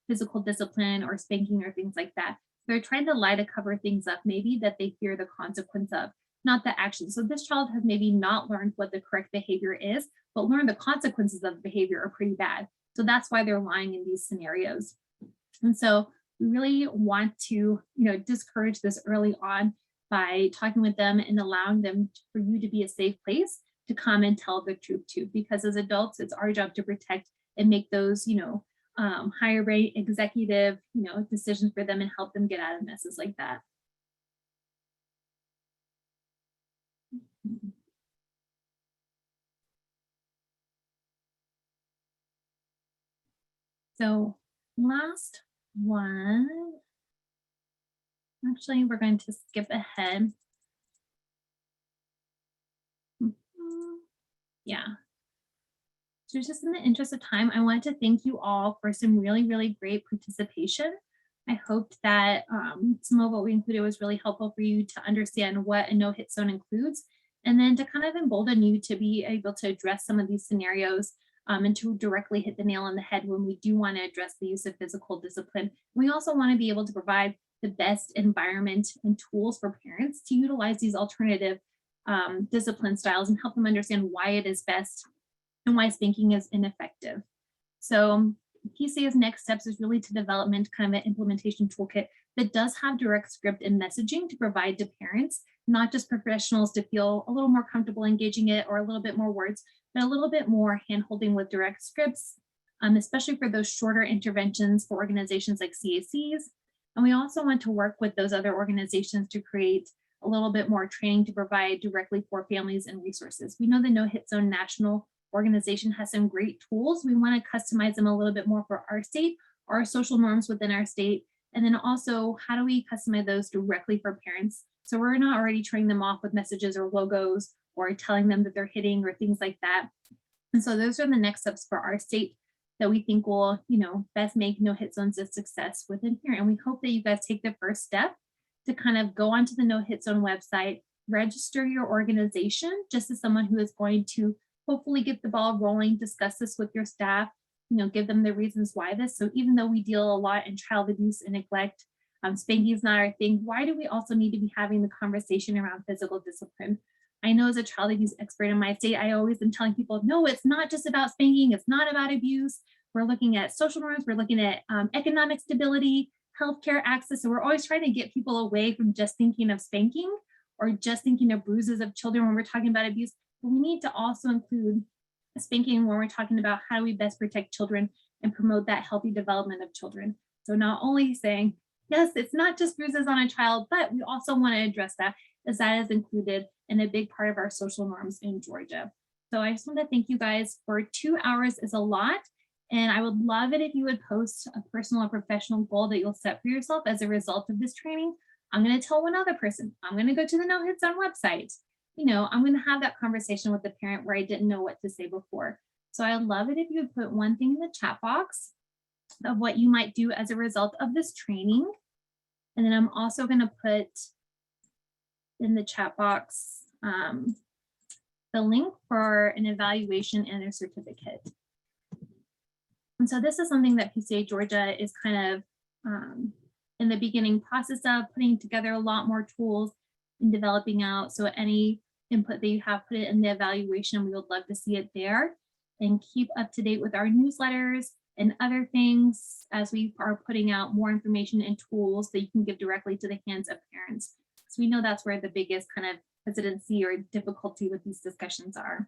physical discipline or spanking or things like that. They're trying to lie to cover things up, maybe that they fear the consequence of, not the action. So this child has maybe not learned what the correct behavior is, but learned the consequences of the behavior are pretty bad. So that's why they're lying in these scenarios. And so we really want to, discourage this early on by talking with them and allowing them for you to be a safe place to come and tell the truth too. Because as adults, it's our job to protect and make those, higher rate executive, decisions for them and help them get out of messes like that. So last one, actually, we're going to skip ahead. Yeah. So just in the interest of time, I want to thank you all for some really, really great participation. I hoped that some of what we included was really helpful for you to understand what a no-hit zone includes, and then to kind of embolden you to be able to address some of these scenarios and to directly hit the nail on the head when we do want to address the use of physical discipline. We also want to be able to provide the best environment and tools for parents to utilize these alternative discipline styles and help them understand why it is best and why spanking is ineffective. So PCA's next steps is really to development kind of an implementation toolkit that does have direct script and messaging to provide to parents, not just professionals to feel a little more comfortable engaging it or a little bit more words, but a little bit more handholding with direct scripts, especially for those shorter interventions for organizations like CACs. And we also want to work with those other organizations to create a little bit more training to provide directly for families and resources. We know the No Hit Zone National organization has some great tools. We want to customize them a little bit more for our state, our social norms within our state, and then also how do we customize those directly for parents? So we're not already training them off with messages or logos or telling them that they're hitting or things like that. And so those are the next steps for our state that we think will, best make No Hit Zones a success within here. And we hope that you guys take the first step to kind of go onto the No Hit Zone website, register your organization just as someone who is going to hopefully get the ball rolling, discuss this with your staff, give them the reasons why this. So even though we deal a lot in child abuse and neglect, spanking is not our thing, why do we also need to be having the conversation around physical discipline? I know as a child abuse expert in my state, I always am telling people, no, it's not just about spanking. It's not about abuse. We're looking at social norms. We're looking at economic stability, healthcare access. So we're always trying to get people away from just thinking of spanking or just thinking of bruises of children when we're talking about abuse. But we need to also include spanking when we're talking about how do we best protect children and promote that healthy development of children. So not only saying, yes, it's not just bruises on a child, but we also want to address that as that is included in a big part of our social norms in Georgia. So I just want to thank you guys for 2 hours is a lot. And I would love it if you would post a personal or professional goal that you'll set for yourself as a result of this training. I'm going to tell one other person, I'm going to go to the No Hit Zone website. I'm going to have that conversation with the parent where I didn't know what to say before. So I'd love it if you would put one thing in the chat box of what you might do as a result of this training. And then I'm also going to put in the chat box the link for an evaluation and a certificate. And so this is something that PCA Georgia is kind of in the beginning process of putting together a lot more tools and developing out. So any input that you have, put it in the evaluation. We would love to see it there and keep up to date with our newsletters and other things as we are putting out more information and tools that you can give directly to the hands of parents. So we know that's where the biggest kind of hesitancy or difficulty with these discussions are.